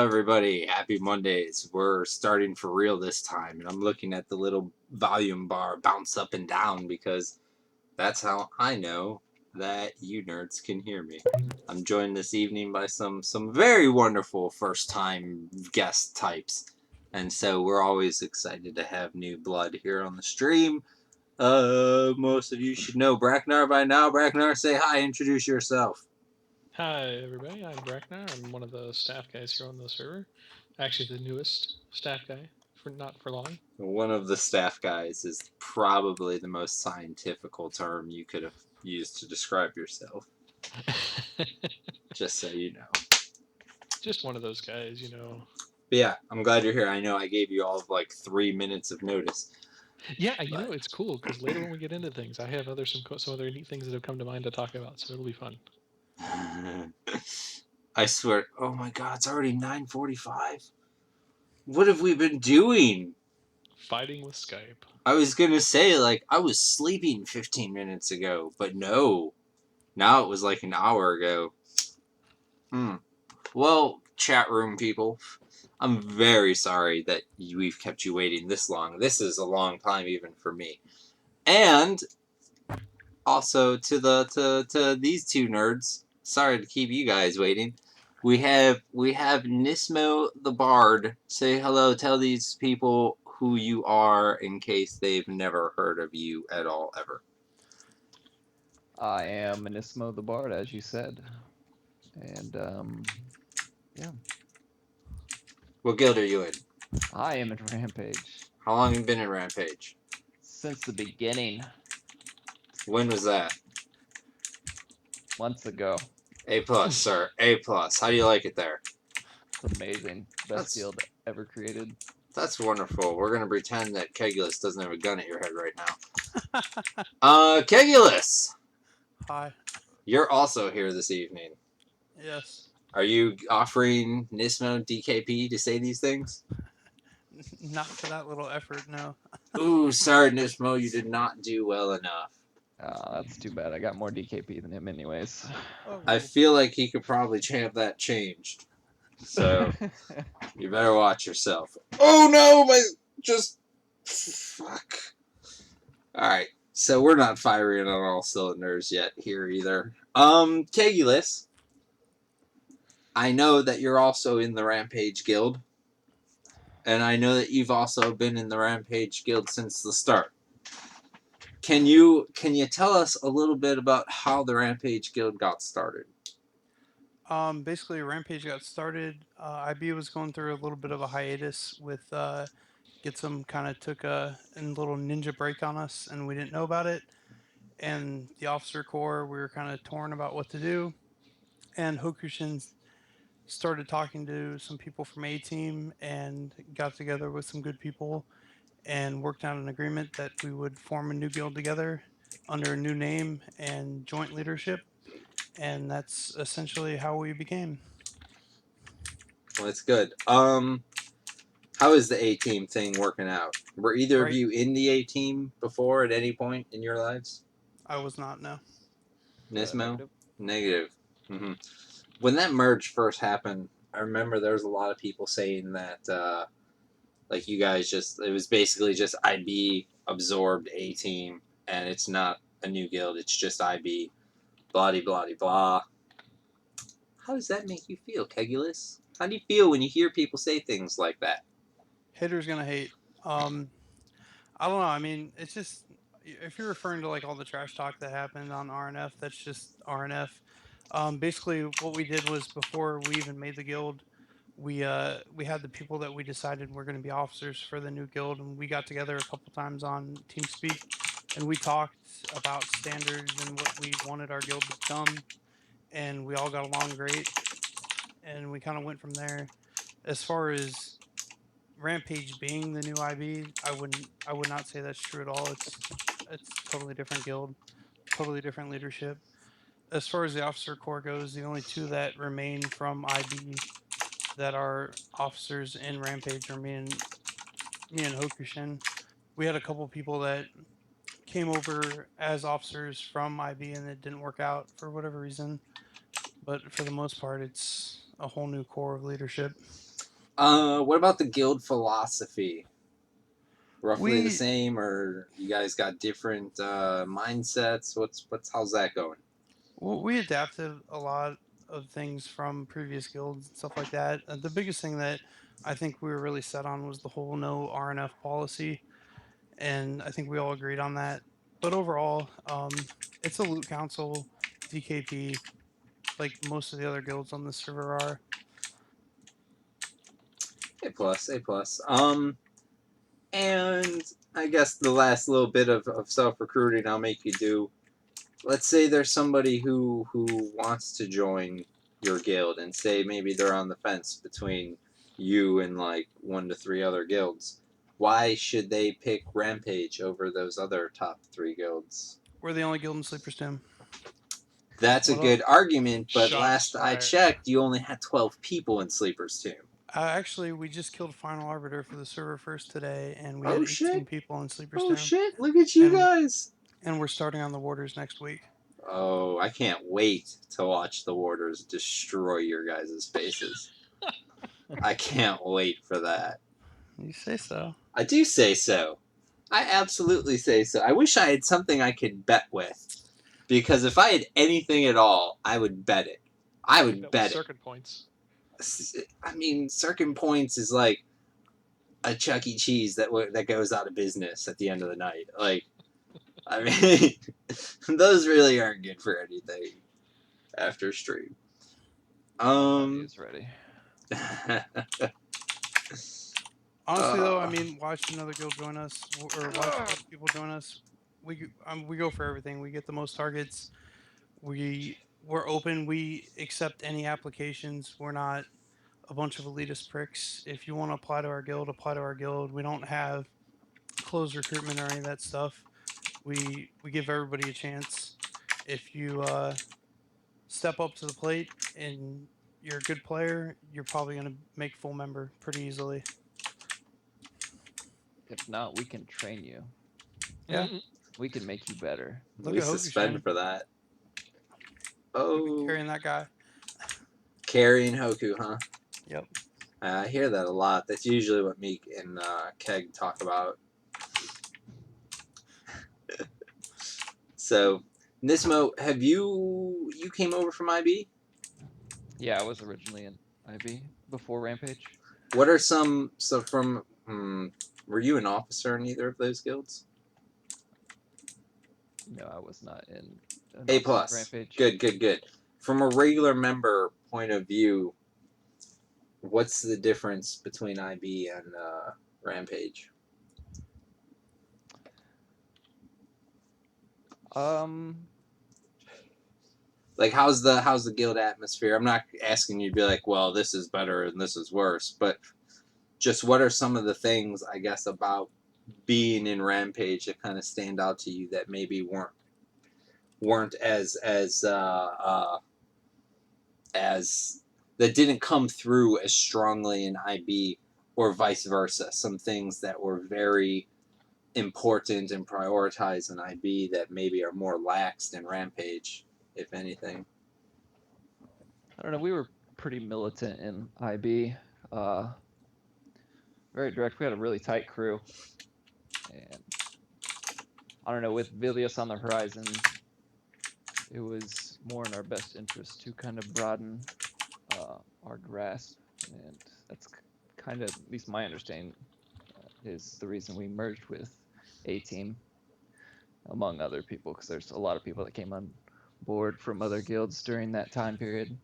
everybody. Happy Mondays. We're starting for real this time, and I'm looking at the little volume bar bounce up and down because that's how I know that you nerds can hear me. I'm joined this evening by some very wonderful first-time guest types, and so we're always excited to have new blood here on the stream. Most of you should know Braknar by now. Braknar, say hi. Introduce yourself. Hi, everybody. I'm Braknar. I'm one of the staff guys here on the server. Actually, the newest staff guy for not for long. One of the staff guys is probably the most scientifical term you could have used to describe yourself, just so you know. Just one of those guys. But yeah, I'm glad you're here. I know I gave you all of like 3 minutes of notice. Yeah, But it's cool because later when we get into things, I have some other neat things that have come to mind to talk about, so it'll be fun. I swear, oh my god, it's already 9:45. What have we been doing? Fighting with Skype. I was gonna say, like, I was sleeping 15 minutes ago, but no. Now it was like an hour ago. Well, chat room people, I'm very sorry that we've kept you waiting this long. This is a long time even for me. And also to these two nerds, sorry to keep you guys waiting. We have Nissmo the Bard. Say hello, tell these people who you are in case they've never heard of you at all ever. I am Nissmo the Bard, as you said. And, yeah. What guild are you in? I am in Rampage. How long have you been in Rampage? Since the beginning, When was that? months ago. A plus, sir. A plus. How do you like it there? It's amazing. Best guild ever created. That's wonderful. We're gonna pretend that Kegluas doesn't have a gun at your head right now. Kegluas! Hi. You're also here this evening. Yes. Are you offering Nissmo DKP to say these things? Not for that little effort, no. Ooh, sorry, Nissmo, you did not do well enough. That's too bad. I got more DKP than him anyways. Oh, I feel like he could probably have that changed. So, you better watch yourself. Oh no, fuck. Alright, so we're not firing on all cylinders yet here either. Kegluas, I know that you're also in the Rampage Guild. And I know that you've also been in the Rampage Guild since the start. Can you tell us a little bit about how the Rampage Guild got started? Basically, Rampage got started. IB was going through a little bit of a hiatus with Gitsum kind of took a little ninja break on us, and we didn't know about it. And the officer corps, we were kind of torn about what to do. And Hokushin started talking to some people from A Team and got together with some good people and worked out an agreement that we would form a new guild together under a new name and joint leadership. And that's essentially how we became. Well, that's good. How is the A-Team thing working out? Were either of you in the A-Team before at any point in your lives? I was not, no. Nissmo? Negative. Mm-hmm. When that merge first happened, I remember there was a lot of people saying that, like, you guys it was basically just IB absorbed A-Team, and it's not a new guild, it's just IB. Blah, blah, blah. How does that make you feel, Kegluas? How do you feel when you hear people say things like that? Haters gonna hate. I don't know. I mean, it's just if you're referring to like all the trash talk that happened on RNF, that's just RNF. Basically, what we did was before we even made the guild, we had the people that we decided were going to be officers for the new guild, and we got together a couple times on TeamSpeak, and we talked about standards and what we wanted our guild to become, and we all got along great, and we kind of went from there. As far as Rampage being the new IB, I would not say that's true at all. It's totally different guild, totally different leadership. As far as the officer corps goes, the only two that remain from IB that are officers in Rampage are me and Hokushin. We had a couple people that came over as officers from IB and it didn't work out for whatever reason. But for the most part, it's a whole new core of leadership. What about the guild philosophy? Roughly the We same, or you guys got different mindsets? How's that going? we adapted a lot of things from previous guilds and stuff like that. The biggest thing that I think we were really set on was the whole no RNF policy, and I think we all agreed on that. But overall, it's a loot council, DKP, like most of the other guilds on the server are. A plus, A plus. And I guess the last little bit of self recruiting I'll make you do. Let's say there's somebody who wants to join your guild, and say maybe they're on the fence between you and like 1 to 3 other guilds. Why should they pick Rampage over those other top 3 guilds? We're the only guild in Sleeper's Tomb. That's a What up? good argument, but Shots last I fired. checked, you only had 12 people in Sleeper's Tomb. Actually, we just killed Final Arbiter for the server first today, and we had Oh 18 shit! people in Sleeper's Oh Tomb, shit! Look at you and guys! we're starting on the Warders next week. Oh, I can't wait to watch the Warders destroy your guys' faces. I can't wait for that. You say so. I do say so. I absolutely say so. I wish I had something I could bet with. Because if I had anything at all, I would bet it. I would That was bet it. circuit points. I mean, Sirken Points is like a Chuck E. Cheese that goes out of business at the end of the night. Like, I mean, those really aren't good for anything after stream. Is ready. Honestly, though, I mean, watch another guild join us, or watch other people join us. We go for everything. We get the most targets. We're open. We accept any applications. We're not a bunch of elitist pricks. If you want to apply to our guild, apply to our guild. We don't have closed recruitment or any of that stuff. We give everybody a chance. If you step up to the plate and you're a good player, you're probably going to make full member pretty easily. If not, we can train you. Yeah. We can make you better. Look We at Hokushan. suspend for that. Oh, Carrying that guy. carrying Hoku, huh? Yep. I hear that a lot. That's usually what Meek and Keg talk about. So, Nissmo, have you came over from IB? Yeah, I was originally in IB before Rampage. What are some from? Were you an officer in either of those guilds? No, I was not in A plus. Rampage. Good. From a regular member point of view, what's the difference between IB and Rampage? Like how's the guild atmosphere? I'm not asking you to be like, well, this is better and this is worse, but just what are some of the things I guess about being in Rampage that kind of stand out to you that maybe weren't as that didn't come through as strongly in IB, or vice versa. Some things that were very important and prioritized in IB that maybe are more laxed in Rampage, if anything. I don't know. We were pretty militant in IB. Very direct. We had a really tight crew, and I don't know. With Vilius on the horizon, it was more in our best interest to kind of broaden our grasp, and that's kind of, at least my understanding, is the reason we merged with A Team, among other people, because there's a lot of people that came on board from other guilds during that time period.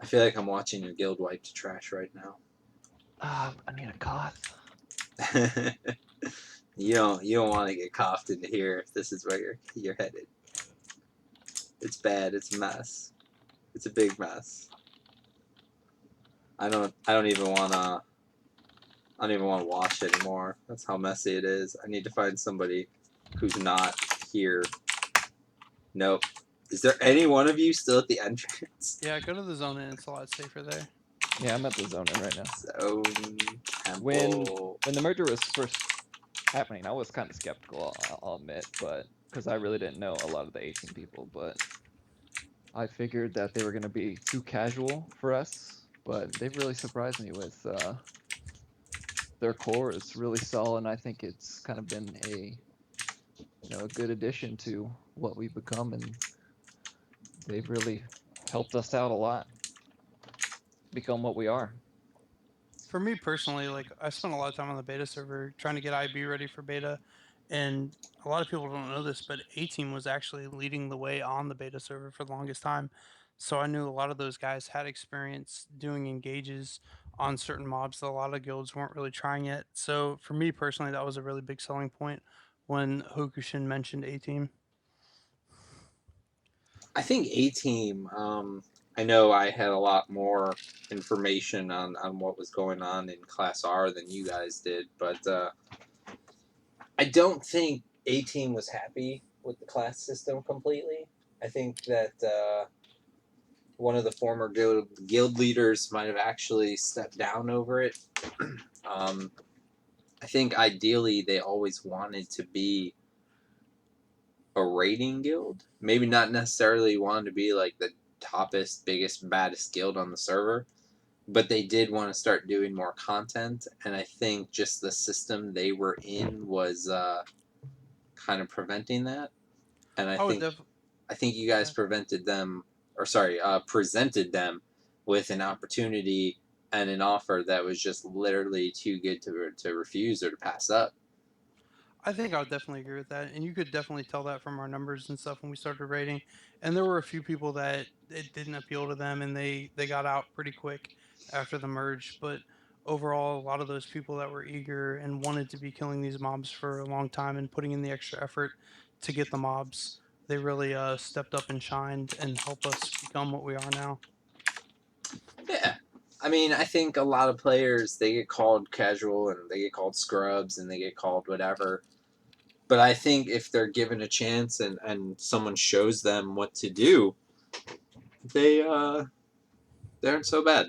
I feel like I'm watching your guild wipe to trash right now. I need a cough. You don't want to get coughed into here if this is where you're headed. It's bad. It's a mess. It's a big mess. I don't even wanna watch anymore. That's how messy it is. I need to find somebody who's not here. Nope. Is there any one of you still at the entrance? Yeah, go to the zone and it's a lot safer there. Yeah, I'm at the zone in right now. Zone Temple. When the merger was first happening, I was kind of skeptical, I'll admit, but because I really didn't know a lot of the 18 people, but I figured that they were going to be too casual for us, but they've really surprised me with their core is really solid, and I think it's kind of been a good addition to what we've become, and they've really helped us out a lot become what we are. For me personally, like I spent a lot of time on the beta server trying to get IB ready for beta, and a lot of people don't know this, but A Team was actually leading the way on the beta server for the longest time. So I knew a lot of those guys had experience doing engages on certain mobs that a lot of guilds weren't really trying yet. So for me personally, that was a really big selling point when Hokushin mentioned A Team. I think A Team. I know I had a lot more information on what was going on in Class R than you guys did, but I don't think A Team was happy with the class system completely. I think that one of the former guild leaders might have actually stepped down over it. I think ideally they always wanted to be a raiding guild. Maybe not necessarily wanted to be like the toppest, biggest, baddest guild on the server, but they did want to start doing more content. And I think just the system they were in was kind of preventing that. And I would def I think you guys yeah. presented them with an opportunity and an offer that was just literally too good to refuse or to pass up. I think I would definitely agree with that, and you could definitely tell that from our numbers and stuff when we started rating. And there were a few people that it didn't appeal to them, and they got out pretty quick after the merge. But overall, a lot of those people that were eager and wanted to be killing these mobs for a long time and putting in the extra effort to get the mobs, they really stepped up and shined and helped us become what we are now. Yeah. I mean, I think a lot of players they get called casual and they get called scrubs and they get called whatever. But I think if they're given a chance and someone shows them what to do, they aren't so bad.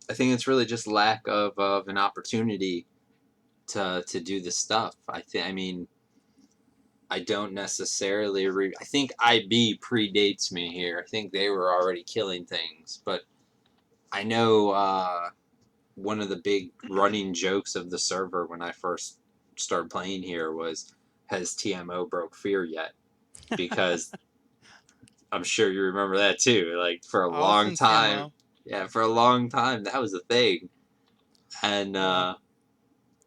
I think it's really just lack of an opportunity to do this stuff. I mean, I don't necessarily I think IB predates me here. I think they were already killing things, but I know one of the big running jokes of the server when I first started playing here was, "Has TMO broke fear yet?" Because I'm sure you remember that too. Like for a long Austin time, TMO. yeah, for a long time that was a thing, and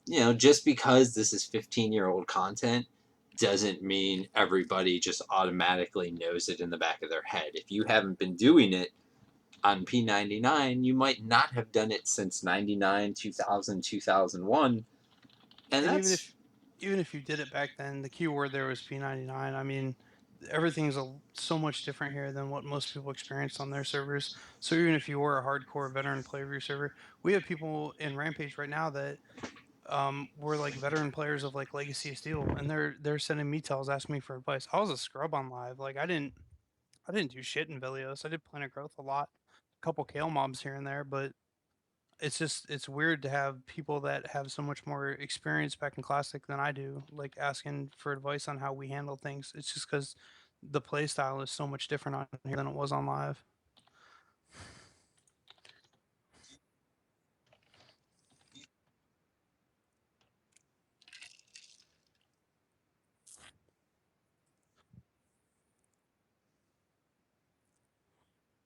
Yeah. just because this is 15-year-old content doesn't mean everybody just automatically knows it in the back of their head. If you haven't been doing it on P99, you might not have done it since 99, 2000, 2001, and And that's even if you did it back then, the key word there was P99. I mean, everything's so much different here than what most people experience on their servers. So even if you were a hardcore veteran player of your server, we have people in Rampage right now that were like veteran players of like Legacy of Steel, and they're sending me tells asking me for advice. I was a scrub on live. Like I didn't do shit in Vilios. I did Planet Growth a lot, a couple Kale mobs here and there, but it's weird to have people that have so much more experience back in classic than I do, like asking for advice on how we handle things. It's just because the play style is so much different on here than it was on live.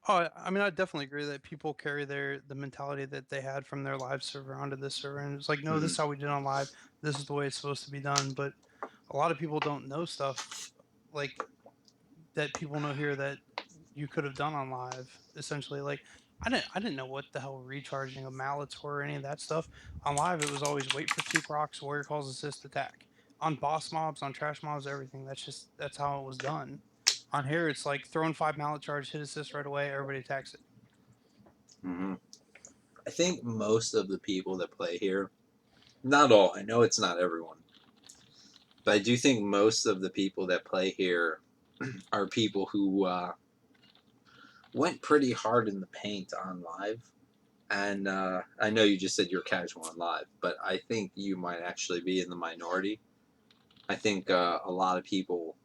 Oh, I mean, I definitely agree that people carry the mentality that they had from their live server onto this server, and it's like, no, this mhm. is how we did on live. This is the way it's supposed to be done. But a lot of people don't know stuff like that. People know here that you could have done on live. Essentially, like I didn't know what the hell recharging of mallets were or any of that stuff. On live, it was always wait for two procs, warrior calls, assist, attack. On boss mobs, on trash mobs, everything. That's how it was done. On here, it's like throwing five mallet charge, hit assist right away, everybody attacks it. Mhm. I think most of the people that play here, not all, I know it's not everyone, but I do think most of the people that play here are people who went pretty hard in the paint on live. And I know you just said you're casual on live, but I think you might actually be in the minority. I think a lot of people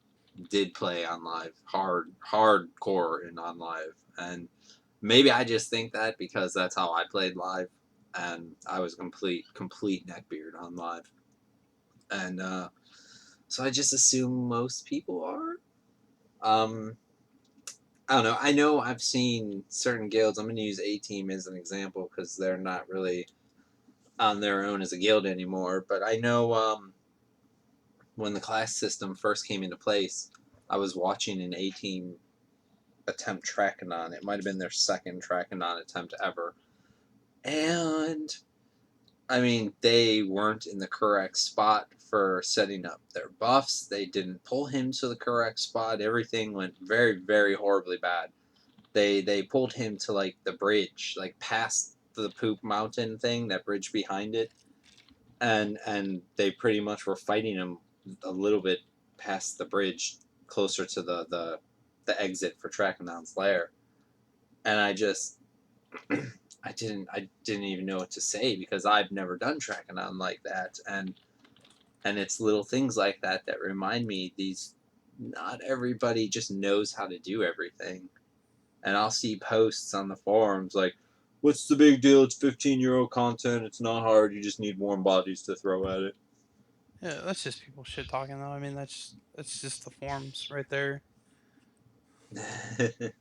did play on live, hardcore and on live, and Maybe I just think that because that's how I played live, and I was complete neckbeard on live, and so I just assume most people are. I don't know. I know I've seen certain guilds. I'm going to use A Team as an example because they're not really on their own as a guild anymore. But I know when the class system first came into place, I was watching an A Team attempt Trackanon. It might have been their second Trackanon attempt ever. And, I mean, they weren't in the correct spot for setting up their buffs. They didn't pull him to the correct spot. Everything went very, very horribly bad. They pulled him to like the bridge, like past the poop mountain thing, that bridge behind it, and they pretty much were fighting him a little bit past the bridge, closer to the exit for Trackanon's lair, and I just I didn't even know what to say because I've never done Trackanon like that, and it's little things like that that remind me these not everybody just knows how to do everything. And I'll see posts on the forums like, what's the big deal? It's 15-year-old content. It's not hard. You just need warm bodies to throw at Yeah, that's just people shit talking though. I mean, that's just the forums right there. it.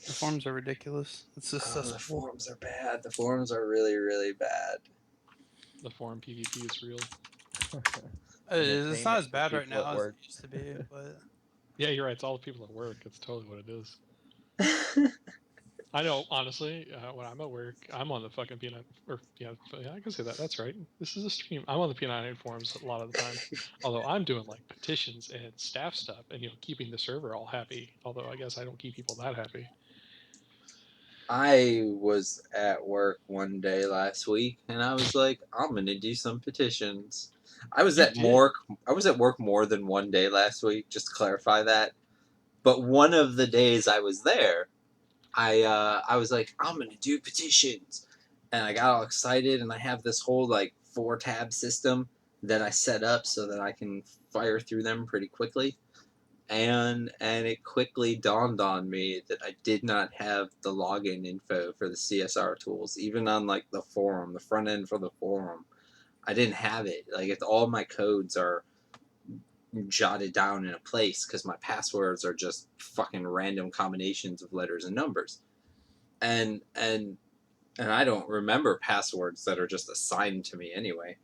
The forums are ridiculous. It's just Oh, the cesspool. forums are bad. The forums are really, really bad. The forum PvP is real. It's not Entertainment as for bad right people at now as it work. used to be, but Yeah, you're right. It's all the people at work. It's totally what it is. I know, honestly, when I'm at work, I'm on the fucking P9, or yeah, I can say that. That's right. This is a stream. I'm on the P9 forums a lot of the time. Although I'm doing like petitions and staff stuff, and keeping the server all happy. Although I guess I don't keep people that happy. I was at work one day last week, and I was like, I'm gonna do some petitions. I was You at did? work more than one day last week. Just to clarify that. But one of the days I was there, I was like, I'm gonna do petitions, and I got all excited, and I have this whole like 4-tab system that I set up so that I can fire through them pretty quickly, and it quickly dawned on me that I did not have the login info for the CSR tools, even on like the forum, the front end for the forum. I didn't have it. Like, if all my codes are jotted down in a place because my passwords are just fucking random combinations of letters and numbers, and I don't remember passwords that are just assigned to me anyway.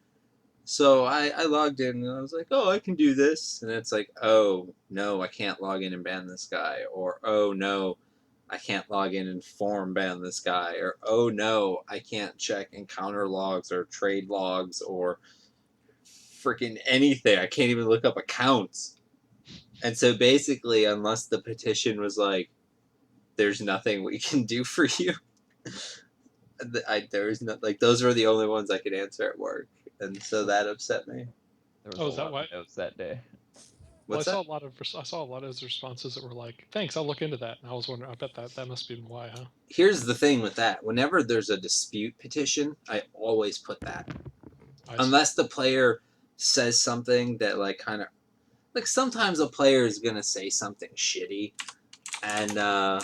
So I logged in and I was like, oh, I can do this. And it's like, oh, no, I can't log in and ban this guy. Or, oh, no, I can't log in and form ban this guy. Or, oh, no, I can't check encounter logs or trade logs or freaking anything. I can't even look up accounts. And so basically, unless the petition was like, there's nothing we can do for you, there was no, like, those were the only ones I could answer at work. And so that upset me. There was Oh, a is that lot why? of notes that day. Well, What's that? I saw a lot of responses that were like, "Thanks, I'll look into that." And I was wondering, I bet that must be why, huh? Here's the thing with that. Whenever there's a dispute petition, I always put that. I see. Unless the player says something that, like, kind of, like, sometimes a player is going to say something shitty. And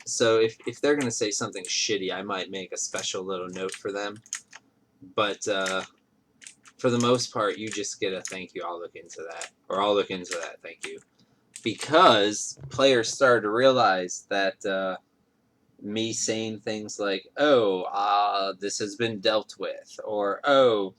so if they're going to say something shitty, I might make a special little note for them. But for the most part, you just get a thank you. I'll look into that. Or I'll look into that. Thank you. Because players started to realize that me saying things like, oh, this has been dealt with, or, oh,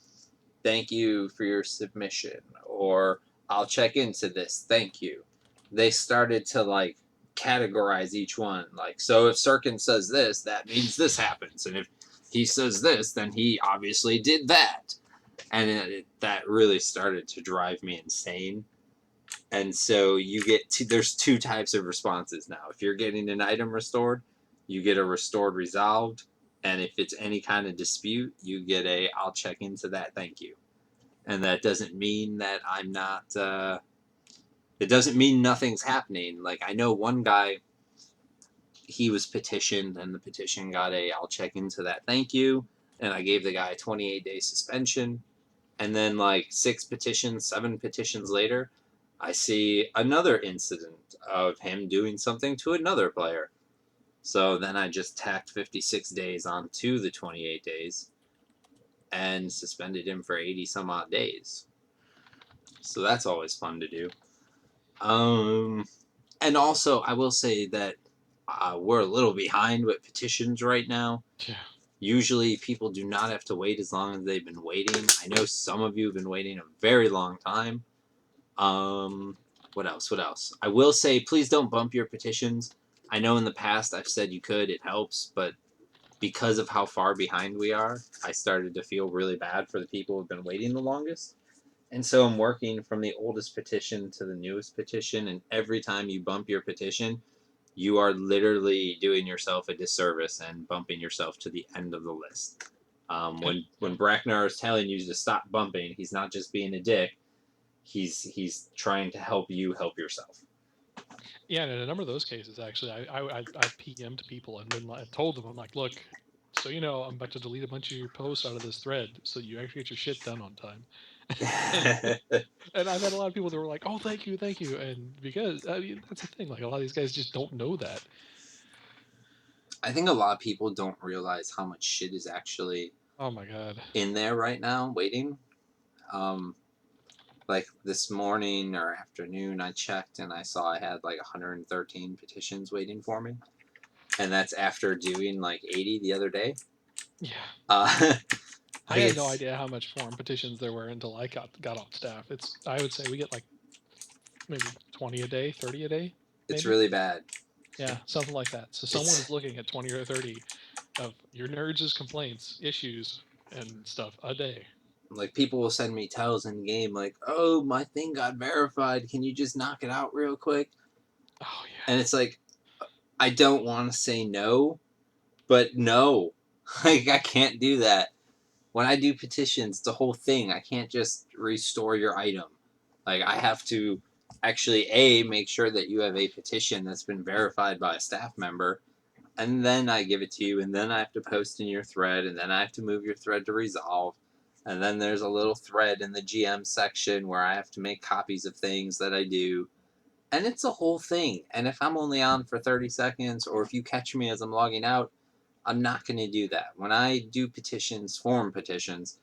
thank you for your submission, or I'll check into this, thank you. They started to, like, categorize each one. Like, so if Sirken says this, that means this happens. And if he says this, then he obviously did that. And that really started to drive me insane. And so there's two types of responses now. If you're getting an item restored, you get a restored resolved. And if it's any kind of dispute, you get a I'll check into that, thank you. And that doesn't mean that I'm not, it doesn't mean nothing's happening. Like, I know one guy, he was petitioned, and the petition got a I'll check into that, thank you. And I gave the guy a 28-day suspension. And then, like, 7 petitions later, I see another incident of him doing something to another player. So then I just tacked 56 days onto the 28 days and suspended him for 80 some odd days. So that's always fun to do. And also, I will say that we're a little behind with petitions right now. Yeah. Usually, people do not have to wait as long as they've been waiting. I know some of you have been waiting a very long time. What else? What else? I will say, please don't bump your petitions. I know in the past I've said you could, it helps, but because of how far behind we are, I started to feel really bad for the people who've been waiting the longest. And so I'm working from the oldest petition to the newest petition, and every time you bump your petition, you are literally doing yourself a disservice and bumping yourself to the end of the list. When Braknar is telling you to stop bumping, he's not just being a dick. He's trying to help you help yourself. Yeah, and in a number of those cases, actually, I PM'd people and been like, told them, I'm like, look, so you know, I'm about to delete a bunch of your posts out of this thread, so you actually get your shit done on time. And I've had a lot of people that were like, oh, thank you, and because I mean, that's the thing, like a lot of these guys just don't know that. I think a lot of people don't realize how much shit is actually Oh my god. in there right now waiting. Like this morning or afternoon, I checked and I saw I had like 113 petitions waiting for me, and that's after doing like 80 the other day. Yeah. Uh, I had no idea how much form petitions there were until I got on staff. I would say we get like maybe 20 a day, 30 a day. Maybe? It's really bad. Yeah, something like that. So someone is looking at 20 or 30 of your nerds' complaints, issues, and stuff a day. Like people will send me tells in game like, "Oh, my thing got verified. Can you just knock it out real quick?" Oh yeah. And it's like, I don't want to say no, but no, like I can't do that. When I do petitions, the whole thing. I can't just restore your item. Like I have to actually make sure that you have a petition that's been verified by a staff member, and then I give it to you, and then I have to post in your thread, and then I have to move your thread to resolve, and then there's a little thread in the GM section where I have to make copies of things that I do, and it's a whole thing. And if I'm only on for 30 seconds, or if you catch me as I'm logging out, I'm not going to do that. When I do petitions, form petitions,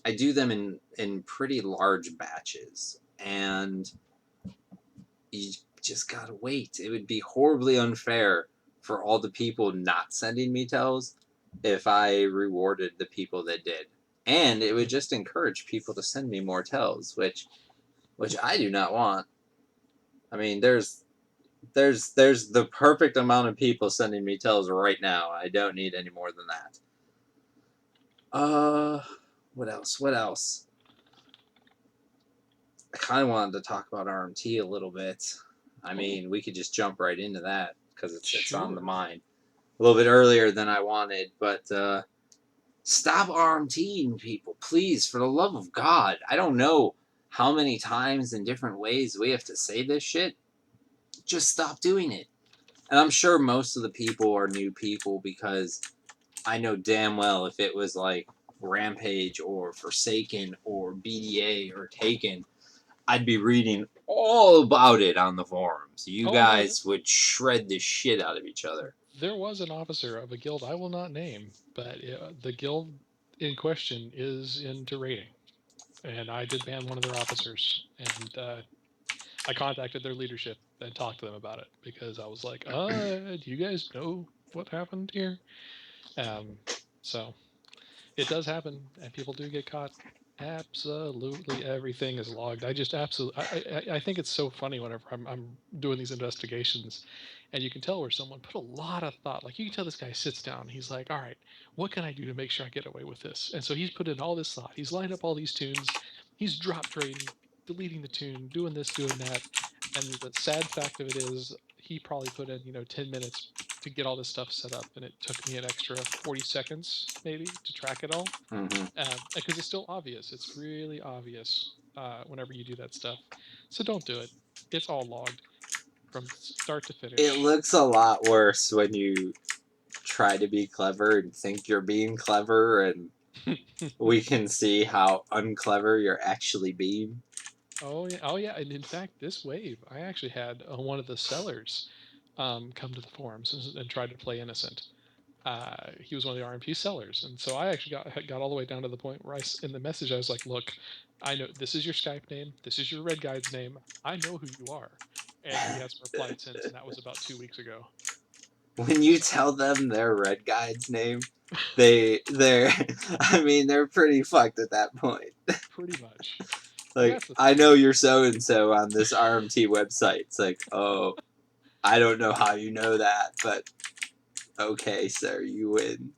I do them in pretty large batches, and you just gotta wait. It would be horribly unfair for all the people not sending me tells if I rewarded the people that did. And it would just encourage people to send me more tells, which I do not want. I mean, there's the perfect amount of people sending me tells right now. I don't need any more than that. What else? What else? I kind of wanted to talk about RMT a little bit. I mean, we could just jump right into that because it's on the Sure. mind. A little bit earlier than I wanted, but stop RMTing people, please, for the love of God. I don't know how many times in different ways we have to say this shit. Just stop doing it. And I'm sure most of the people are new people because I know damn well if it was like Rampage or Forsaken or BDA or Taken, I'd be reading all about it on the forums. You Oh no, guys would shred the shit out of each other. there was an officer of a guild I will not name, but the guild in question is into raiding, and I did ban one of their officers, and I contacted their leadership and talked to them about it because I was like, do you guys know what happened here? So it does happen, and people do get caught. Absolutely everything is logged. I just absolutely, I think it's so funny whenever I'm doing these investigations, and you can tell where someone put a lot of thought. Like you can tell this guy sits down, he's like, all right, what can I do to make sure I get away with this? And so he's put in all this thought. He's lined up all these tunes. He's drop trading, deleting the tune, doing this, doing that. And the sad fact of it is, he probably put in 10 minutes to get all this stuff set up, and it took me an extra 40 seconds maybe to track it all. Mm-hmm. Because it's still obvious. It's really obvious whenever you do that stuff. So don't do it. It's all logged from start to finish. It looks a lot worse when you try to be clever and think you're being clever, and we can see how unclever you're actually being. Oh yeah, and in fact, this wave, I actually had one of the sellers come to the forums and tried to play innocent. He was one of the RMP sellers, and so I actually got all the way down to the point where in the message I was like, "Look, I know this is your Skype name, this is your Red Guide's name. I know who you are," and he hasn't replied since, and that was about 2 weeks ago. When you So tell them their Red Guide's name, they're I mean, they're pretty fucked at that point. pretty much, and Like, that's the I thing. know you're so and so on this RMT website. It's like, oh, I don't know how you know that, but okay, sir, you win.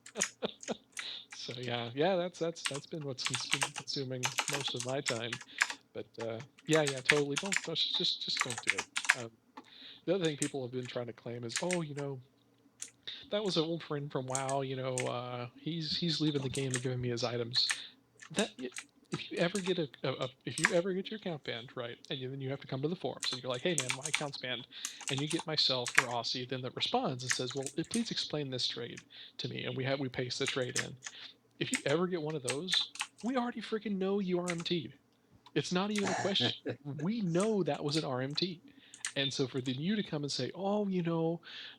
So yeah, that's been what's been consuming most of my time. But yeah, totally. Don't just don't do it. The other thing people have been trying to claim is, oh, that was an old friend from WoW. He's leaving the game and giving me his items. That if you ever get if you ever get your account banned, right, and then you have to come to the forums and you're like, hey man, my account's banned, and you get myself or Aussie, then that responds and says, well, please explain this trade to me, and we paste the trade in. If you ever get one of those, we already freaking know you RMT'd. It's not even a question. We know that was an RMT. And so for you to come and say, oh,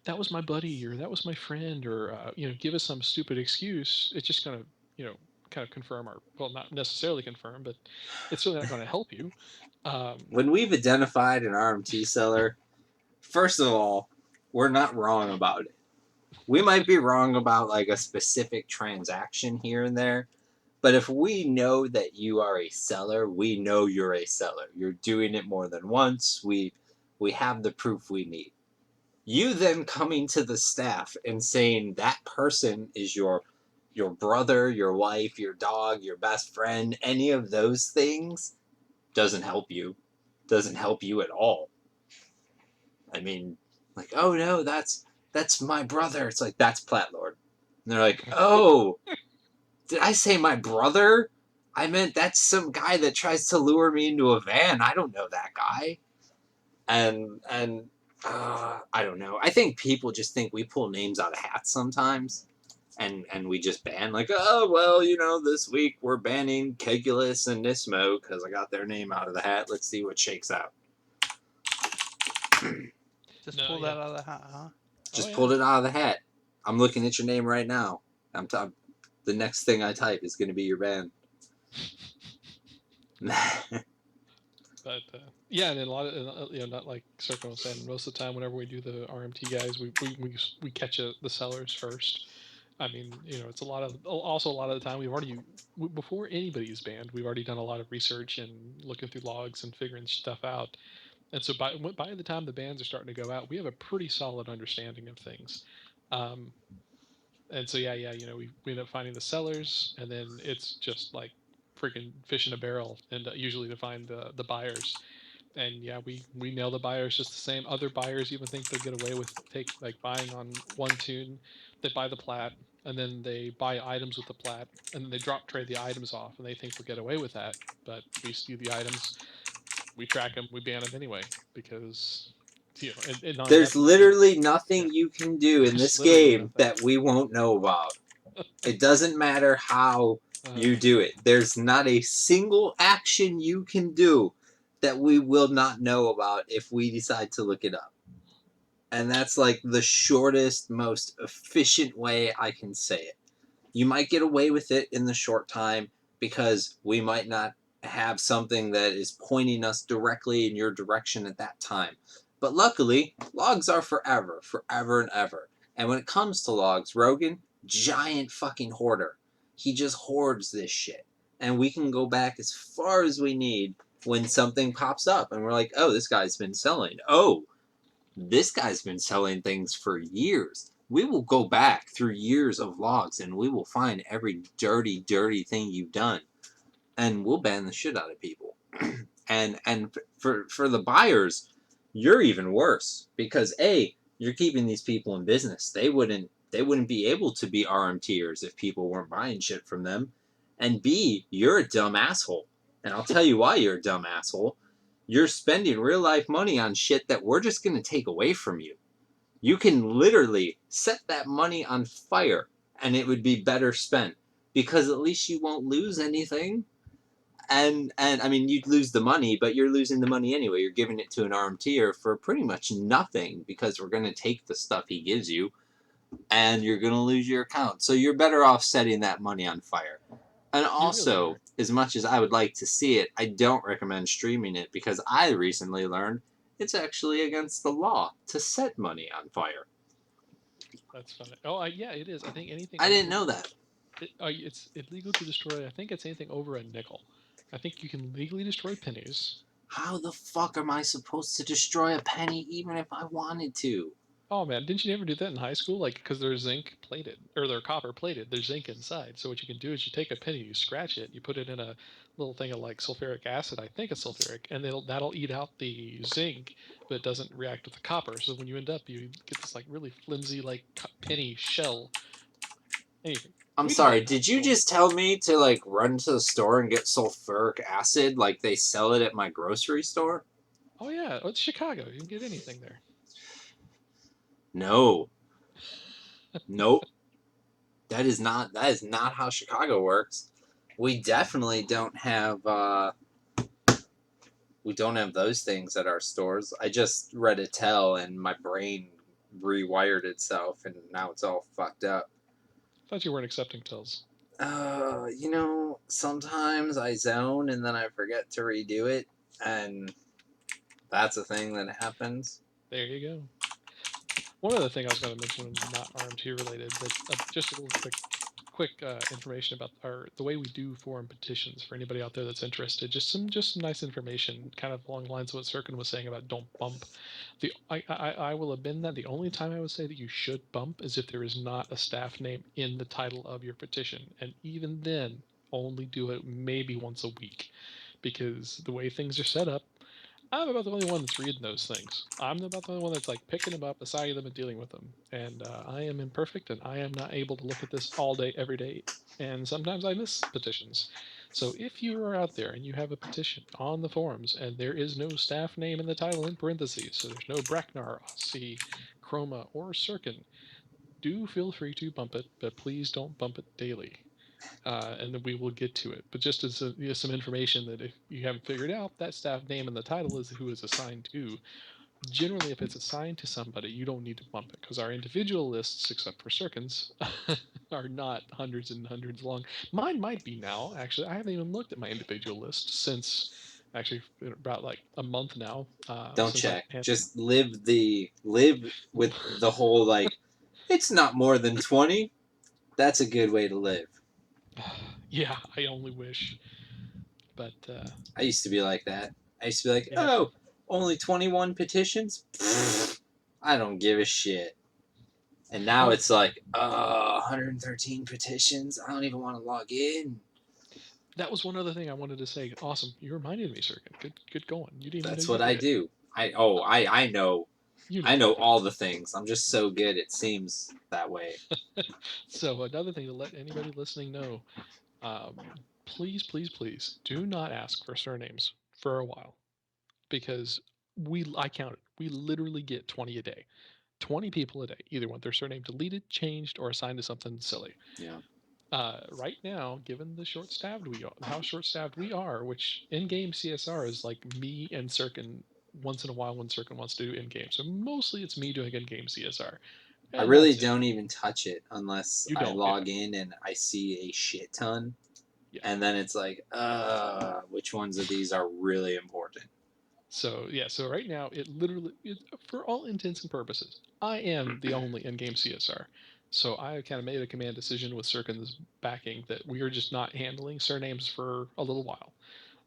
that was my buddy or that was my friend or, give us some stupid excuse, it's just going to, kind of confirm well, not necessarily confirm, but it's certainly not going to help you. When we've identified an RMT seller, first of all, we're not wrong about it. We might be wrong about like a specific transaction here and there, but if we know that you are a seller, we know you're a seller. You're doing it more than once. We have the proof we need. You then coming to the staff and saying that person is your brother, your wife, your dog, your best friend, any of those things doesn't help you. Doesn't help you at all. I mean, like, oh no, that's my brother. It's like, that's Platlord. And they're like, oh, did I say my brother? I meant that's some guy that tries to lure me into a van. I don't know that guy. And I don't know. I think people just think we pull names out of hats sometimes, and we just ban like, oh well, this week we're banning Kegluas and Nissmo because I got their name out of the hat. Let's see what shakes out. Just No, pull yeah. that out of the hat, huh? Just yeah. pulled it out of the hat. I'm looking at your name right now. The next thing I type is going to be your band. But yeah, and a lot of not like Sirken was saying. Most of the time, whenever we do the RMT guys, we catch the sellers first. I mean, it's a lot of also a lot of the time before anybody is banned, we've already done a lot of research and looking through logs and figuring stuff out. And so by the time the bans are starting to go out, we have a pretty solid understanding of things. Um, and so yeah, we end up finding the sellers, and then it's just like freaking fish in a barrel, and usually to find the buyers. And yeah, we nail the buyers just the same. Other buyers even think they'll get away with buying on one tune. They buy the plat, and then they buy items with the plat, and then they drop trade the items off, and they think they'll get away with that. But we steal the items, we track them, we ban them anyway because and not only that, There's but we literally yeah, nothing you can do in there's this literally game nothing. that we won't know about. It doesn't matter how you Uh, do it. There's not a single action you can do that we will not know about if we decide to look it up. And that's like the shortest, most efficient way I can say it. You might get away with it in the short time because we might not have something that is pointing us directly in your direction at that time. But luckily, logs are forever, forever and ever. And when it comes to logs, Rogan, giant fucking hoarder. He just hoards this shit. And we can go back as far as we need when something pops up and we're like, oh, this guy's been selling. Oh, this guy's been selling things for years. We will go back through years of logs and we will find every dirty, dirty thing you've done, and we'll ban the shit out of people. and for the buyers, you're even worse because you're keeping these people in business. They wouldn't be able to be RMTers if people weren't buying shit from them. And B, you're a dumb asshole. And I'll tell you why you're a dumb asshole. You're spending real life money on shit that we're just going to take away from you. You can literally set that money on fire and it would be better spent because at least you won't lose anything. And I mean, you'd lose the money, but you're losing the money anyway. You're giving it to an RMTer for pretty much nothing because we're going to take the stuff he gives you, and you're going to lose your account. So you're better off setting that money on fire. And You really also, are. as much as I would like to see it, I don't recommend streaming it because I recently learned it's actually against the law to set money on fire. That's funny. Oh, yeah, it is. I think anything I didn't over know that. it's illegal to destroy. I think it's anything over a nickel. I think you can legally destroy pennies. How the fuck am I supposed to destroy a penny even if I wanted to? Oh man, didn't you ever do that in high school? Like, because they're zinc plated or they're copper plated, there's zinc inside. So what you can do is you take a penny, you scratch it, you put it in a little thing of like sulfuric acid. I think it's sulfuric, and that'll eat out the zinc, but it doesn't react with the copper. So when you end up, you get this like really flimsy like penny shell. Anyway, I'm we did that sorry, in high did you school. just tell me to like run to the store and get sulfuric acid like they sell it at my grocery store? Oh yeah, it's Chicago. You can get anything there. No. Nope. That is not how Chicago works. We definitely don't have those things at our stores. I just read a tell and my brain rewired itself and now it's all fucked up. I thought you weren't accepting tells. Sometimes I zone and then I forget to redo it, and that's a thing that happens. There you go. One other thing I was going to mention, not RMT related, but just a little quick information about the way we do forum petitions for anybody out there that's interested. Just some nice information, kind of along the lines of what Sirken was saying about don't bump. I will amend that. The only time I would say that you should bump is if there is not a staff name in the title of your petition, and even then, only do it maybe once a week, because the way things are set up, I'm about the only one that's reading those things. I'm about the only one that's like picking them up, assigning them, and dealing with them. And I am imperfect, and I am not able to look at this all day, every day. And sometimes I miss petitions. So if you are out there and you have a petition on the forums and there is no staff name in the title in parentheses, so there's no Braknar, Aussie, Chroma, or Sirken, do feel free to bump it, but please don't bump it daily. And then we will get to it. But just as some information that if you haven't figured out, that staff name in the title is who is assigned to. Generally, if it's assigned to somebody, you don't need to bump it because our individual lists, except for Sirkens, are not hundreds and hundreds long. Mine might be now, actually. I haven't even looked at my individual list since actually about like a month now. Don't Since I've check. had. Just live with the whole like it's not more than 20. That's a good way to live. Yeah, I only wish. But I used to be like that. I used to be like, yeah, "Oh, only 21 petitions? Pfft, I don't give a shit." And now well, it's like, 113 petitions. I don't even want to log in. that was one other thing I wanted to say. Awesome, you reminded me, Sirkin. Good going. You didn't even know That's you what did I it. do. I know. You I know. know all the things. I'm just so good. It seems that way. So another thing to let anybody listening know, um, please do not ask for surnames for a while, because I counted. We literally get 20 a day. 20 people a day either want their surname deleted, changed, or assigned to something silly. Yeah. Right now, given the short-staffed we are, how short-staffed we are, which in-game CSR is like me and Sirkin once in a while when Sirkin wants to do in-game. So mostly it's me doing in-game CSR, I and really that's it. don't even touch it unless You I don't, yeah, log in and I see a shit ton. yeah. And then it's like, which ones of these are really important? So yeah, so right now for all intents and purposes, I am the only in-game CSR. So I kind of made a command decision with Sirkin's backing that we are just not handling surnames for a little while.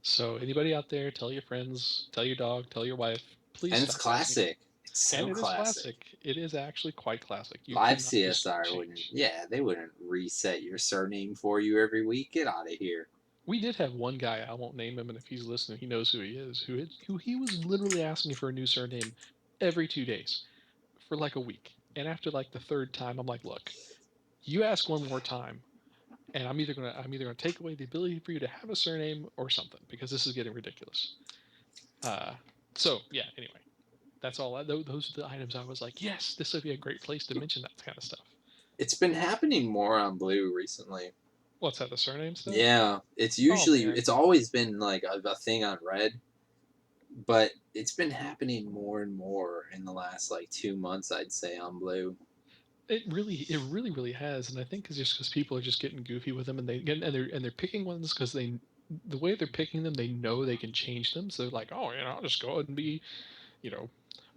So anybody out there, tell your friends, tell your dog, tell your wife, please And it's stop asking. classic. It's And so it is classic. classic. It is actually quite classic. You Live cannot just CSR wouldn't, change. yeah, they wouldn't reset your surname for you every week. Get out of here. We did have one guy, I won't name him, and if he's listening, he knows who he is, who he was literally asking for a new surname every 2 days for like a week. And after like the third time, I'm like, look, you ask one more time, and I'm either gonna take away the ability for you to have a surname or something, because this is getting ridiculous. Uh, so yeah. Anyway, that's all. Those are the items I was like, yes, this would be a great place to mention that kind of stuff. It's been happening more on Blue recently. What's that? The surname stuff? Yeah, it's Oh man. it's always been like a thing on Red, but it's been happening more and more in the last like 2 months, I'd say, on Blue. It really has, and I think it's just because people are just getting goofy with them, and they're picking ones because the way they're picking them, they know they can change them. So they're like, oh, I'll just go ahead and be, you know,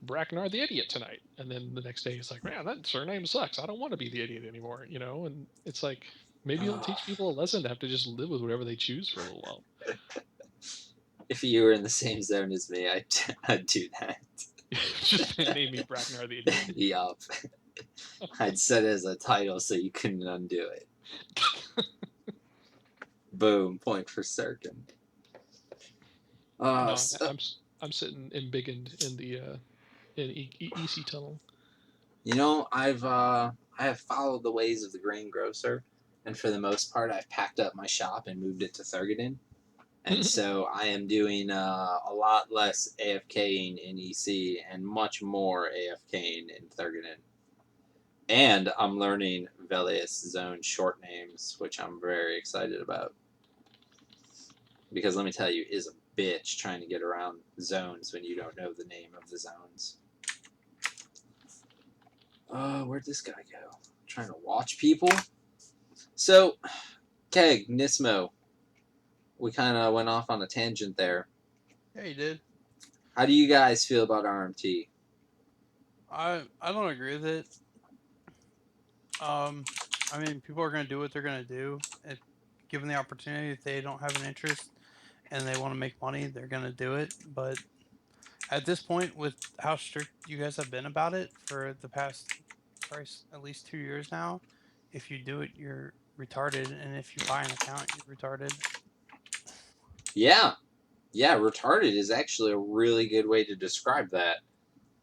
Braknar the idiot tonight, and then the next day it's like, man, that surname sucks. I don't want to be the idiot anymore, and it's like maybe it'll Oh, teach people a lesson to have to just live with whatever they choose for a little while. if you were in the same zone as me, I'd do that. Just name me Braknar the idiot. Yup. I'd set it as a title so you couldn't undo it. Boom, point for Sirken. No, So, I'm sitting embiggened in the in EC tunnel. I have followed the ways of the greengrocer, and for the most part, I've packed up my shop and moved it to Thurgadon. And so I am doing a lot less AFKing in EC and much more AFKing in Thurgadon. And I'm learning Velius Zone short names, which I'm very excited about. Because let me tell you, it is a bitch trying to get around zones when you don't know the name of the zones. Where'd this guy go? I'm trying to watch people. So, Keg, Nissmo, we kind of went off on a tangent there. Yeah, you did. How do you guys feel about RMT? I don't agree with it. Um, I mean, people are gonna do what they're gonna do. If given the opportunity, if they don't have an interest and they want to make money, they're gonna do it. But at this point, with how strict you guys have been about it for the past, probably at least 2 years now, if you do it, you're retarded, and if you buy an account, you're retarded. Yeah, yeah, retarded is actually a really good way to describe that.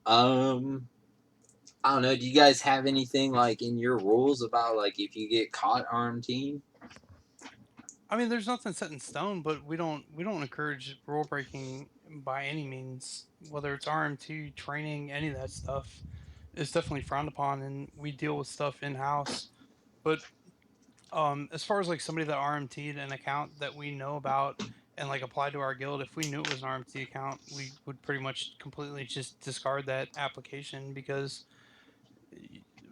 I don't know. Do you guys have anything like in your rules about like if you get caught RMT? I mean, there's nothing set in stone, but we don't encourage rule breaking by any means. Whether it's RMT training, any of that stuff is definitely frowned upon, and we deal with stuff in house. But as far as like somebody that RMT'd an account that we know about and like applied to our guild, if we knew it was an RMT account, we would pretty much completely just discard that application because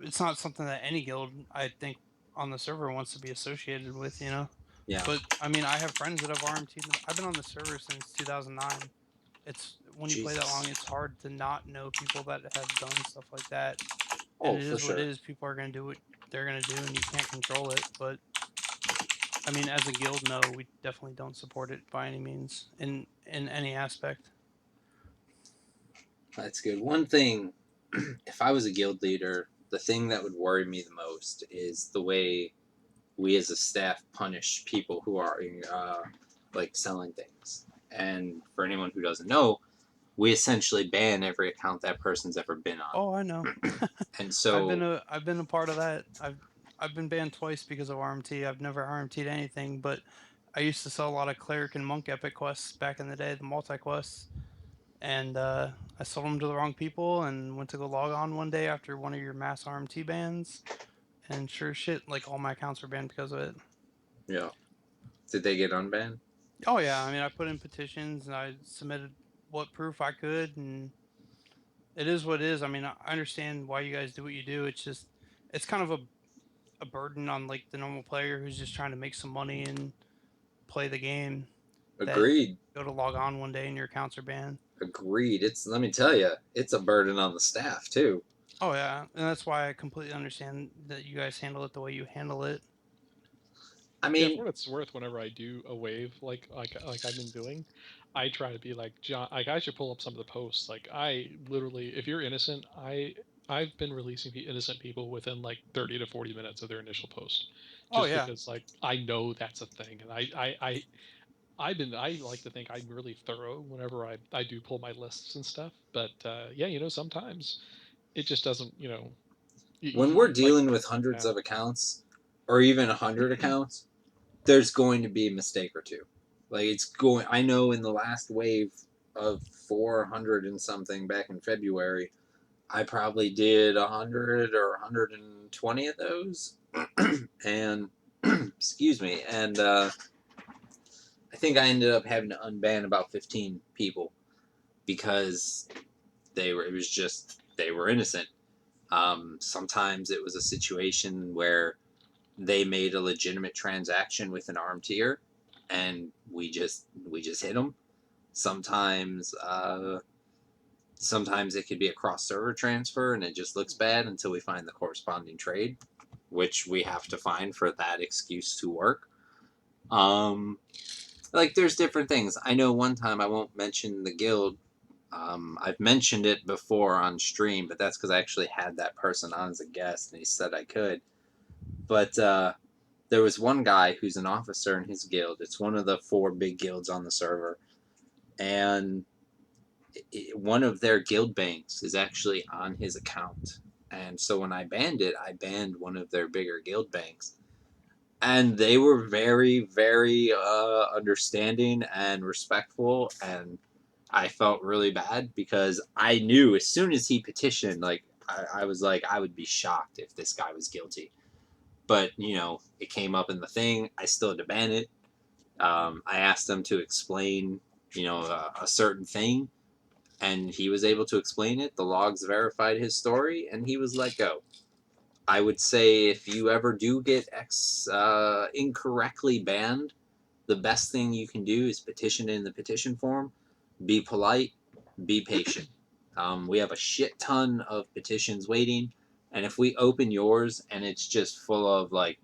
it's not something that any guild I think on the server wants to be associated with, you know. Yeah. But I mean, I have friends that have RMT'd. I've been on the server since 2009. It's when you play that Jesus. long, it's hard to not know people that have done stuff like that. And Oh, it for is what it sure. is. People are going to do what they're going to do, and you can't control it. But I mean, as a guild, no, we definitely don't support it by any means in any aspect. That's good. One thing, if I was a guild leader, the thing that would worry me the most is the way we as a staff punish people who are like selling things. And for anyone who doesn't know, we essentially ban every account that person's ever been on. Oh, I know. And so, I've been a part of that. I've been banned twice because of RMT. I've never RMT'd anything, but I used to sell a lot of cleric and monk epic quests back in the day, the multi quests, and I sold them to the wrong people and went to go log on one day after one of your mass RMT bans, and sure as shit, like all my accounts were banned because of it. yeah. Did they get unbanned? Oh yeah, I mean I put in petitions and I submitted what proof I could, and it is what it is. I mean I understand why you guys do what you do. It's just it's kind of a burden on like the normal player who's just trying to make some money and play the game that Agreed. go to log on one day and your accounts are banned. Agreed. Let me tell you, it's a burden on the staff too. Oh yeah, and that's why I completely understand that you guys handle it the way you handle it. I Yeah, for mean, what it's worth, whenever I do a wave like I've been doing, I try to be like John. Like I should pull up some of the posts. Like I literally, if you're innocent, I've been releasing the innocent people within like 30 to 40 minutes of their initial post, Oh just yeah, because like I know that's a thing, and I like to think I'm really thorough whenever I do pull my lists and stuff. But yeah, sometimes it just doesn't. when we're Like dealing with hundreds yeah. of accounts or even 100 accounts, there's going to be a mistake or two. Like it's going. I know in the last wave of 400 and something back in February, I probably did 100 or 120 of those, and excuse me, and I think I ended up having to unban about 15 people because they were innocent. Sometimes it was a situation where they made a legitimate transaction with an armed tier, and we just hit them. Sometimes sometimes it could be a cross server transfer, and it just looks bad until we find the corresponding trade, which we have to find for that excuse to work. Like there's different things. I know one time, I won't mention the guild. I've mentioned it before on stream, but that's because I actually had that person on as a guest, and he said I could. But there was one guy who's an officer in his guild. It's one of the 4 big guilds on the server, and one of their guild banks is actually on his account. And so when I banned it, I banned one of their bigger guild banks. And they were very, very understanding and respectful, and I felt really bad because I knew as soon as he petitioned, like, I was like, I would be shocked if this guy was guilty. But, it came up in the thing. I still had to ban it. I asked him to explain, a certain thing, and he was able to explain it. The logs verified his story, and he was let go. I would say if you ever do get incorrectly banned, the best thing you can do is petition in the petition form. Be polite, be patient. We have a shit ton of petitions waiting, and if we open yours and it's just full of like,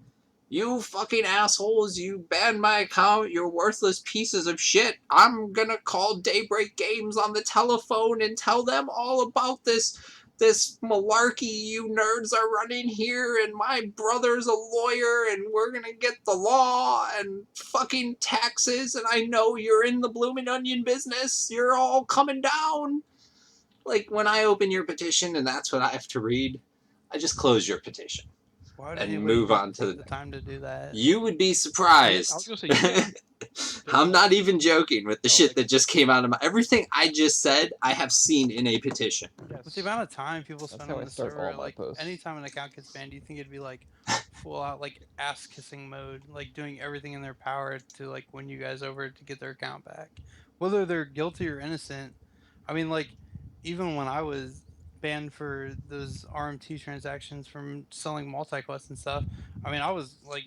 you fucking assholes, you banned my account, you're worthless pieces of shit, I'm gonna call Daybreak Games on the telephone and tell them all about this malarkey you nerds are running here, and my brother's a lawyer, and we're gonna get the law and fucking taxes, and I know you're in the blooming onion business, you're all coming down. Like, when I open your petition and that's what I have to read, I just close your petition Why would and anybody move on to take the time to do that? You would be I was surprised. gonna say, you guys, I'm not even joking with the No, shit like- that just came out of my. Everything I just said, I have seen in a petition. With the yes. amount of time people That's spend how on I the start all server, my like posts. anytime an account gets banned, you think it'd be like full out like ass kissing mode, like doing everything in their power to like win you guys over to get their account back, whether they're guilty or innocent. I mean, like even when I was banned for those RMT transactions from selling multi-quests and stuff, I mean, I was like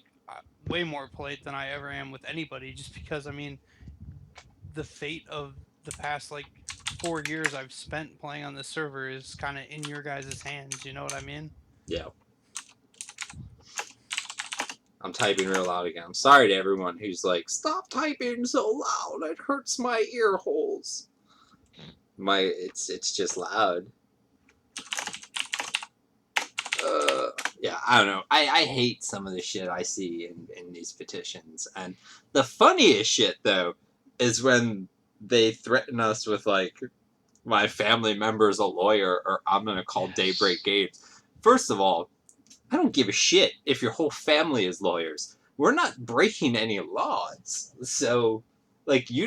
way more polite than I ever am with anybody, just because I mean, the fate of the past like 4 years I've spent playing on this server is kind of in your guys' hands. You know what I mean? Yeah. I'm typing real loud again. I'm sorry to everyone who's like, stop typing so loud. It hurts my ear holes. It's just loud. Yeah, I don't know. I hate some of the shit I see in these petitions. And the funniest shit, though, is when they threaten us with, like, my family member's a lawyer, or I'm going to call Daybreak Games. First of all, I don't give a shit if your whole family is lawyers. We're not breaking any laws. So, like, we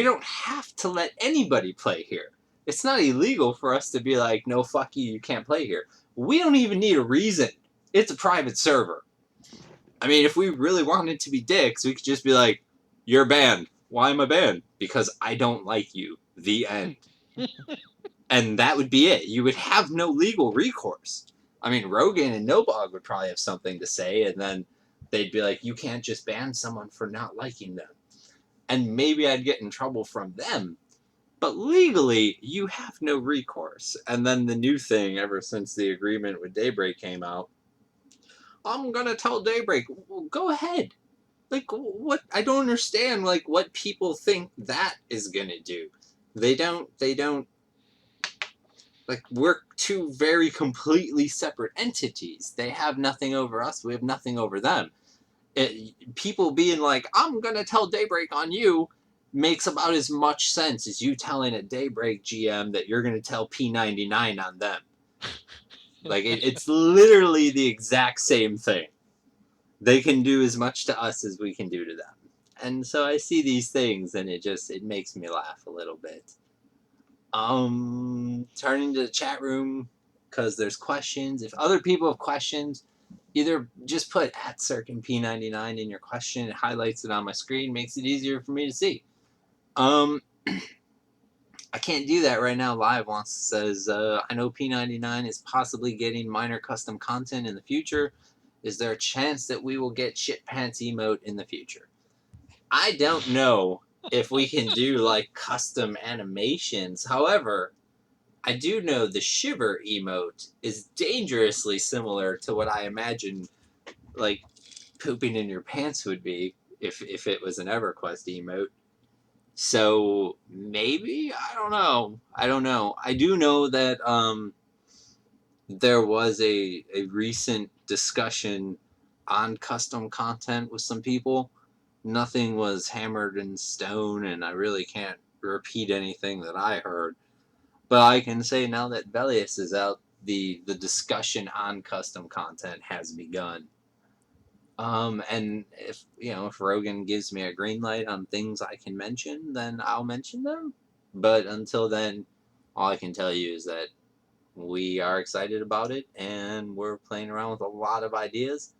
don't have to let anybody play here. It's not illegal for us to be like, no, fuck you, you can't play here. We don't even need a reason. It's a private server. I mean, if we really wanted to be dicks, we could just be like, you're banned. Why am I banned? Because I don't like you. The end. And that would be it. You would have no legal recourse. I mean, Rogan and Nobog would probably have something to say, and then they'd be like, you can't just ban someone for not liking them. And maybe I'd get in trouble from them. But legally, you have no recourse. And then the new thing, ever since the agreement with Daybreak came out, I'm gonna tell Daybreak, well, go ahead. Like, what? I don't understand, like, what people think that is gonna do. They don't, like, we're 2 very completely separate entities. They have nothing over us, we have nothing over them. People being like, I'm gonna tell Daybreak on you, makes about as much sense as you telling a Daybreak GM that you're gonna tell P99 on them. Like, it's literally the exact same thing. They can do as much to us as we can do to them. And so I see these things, and it makes me laugh a little bit. Turning to the chat room, because there's questions. If other people have questions, either just put at Sirken P99 in your question. It highlights it on my screen, makes it easier for me to see. I can't do that right now live. Once says, I know P99 is possibly getting minor custom content in the future. Is there a chance that we will get shit pants emote in the future? I don't know if we can do like custom animations. However, I do know the shiver emote is dangerously similar to what I imagine like pooping in your pants would be if it was an EverQuest emote. So maybe I don't know. I do know that there was a recent discussion on custom content with some people. Nothing was hammered in stone, and I really can't repeat anything that I heard. But I can say now that Velius is out, the discussion on custom content has begun. And if Rogan gives me a green light on things I can mention, then I'll mention them. But until then, all I can tell you is that we are excited about it, and we're playing around with a lot of ideas.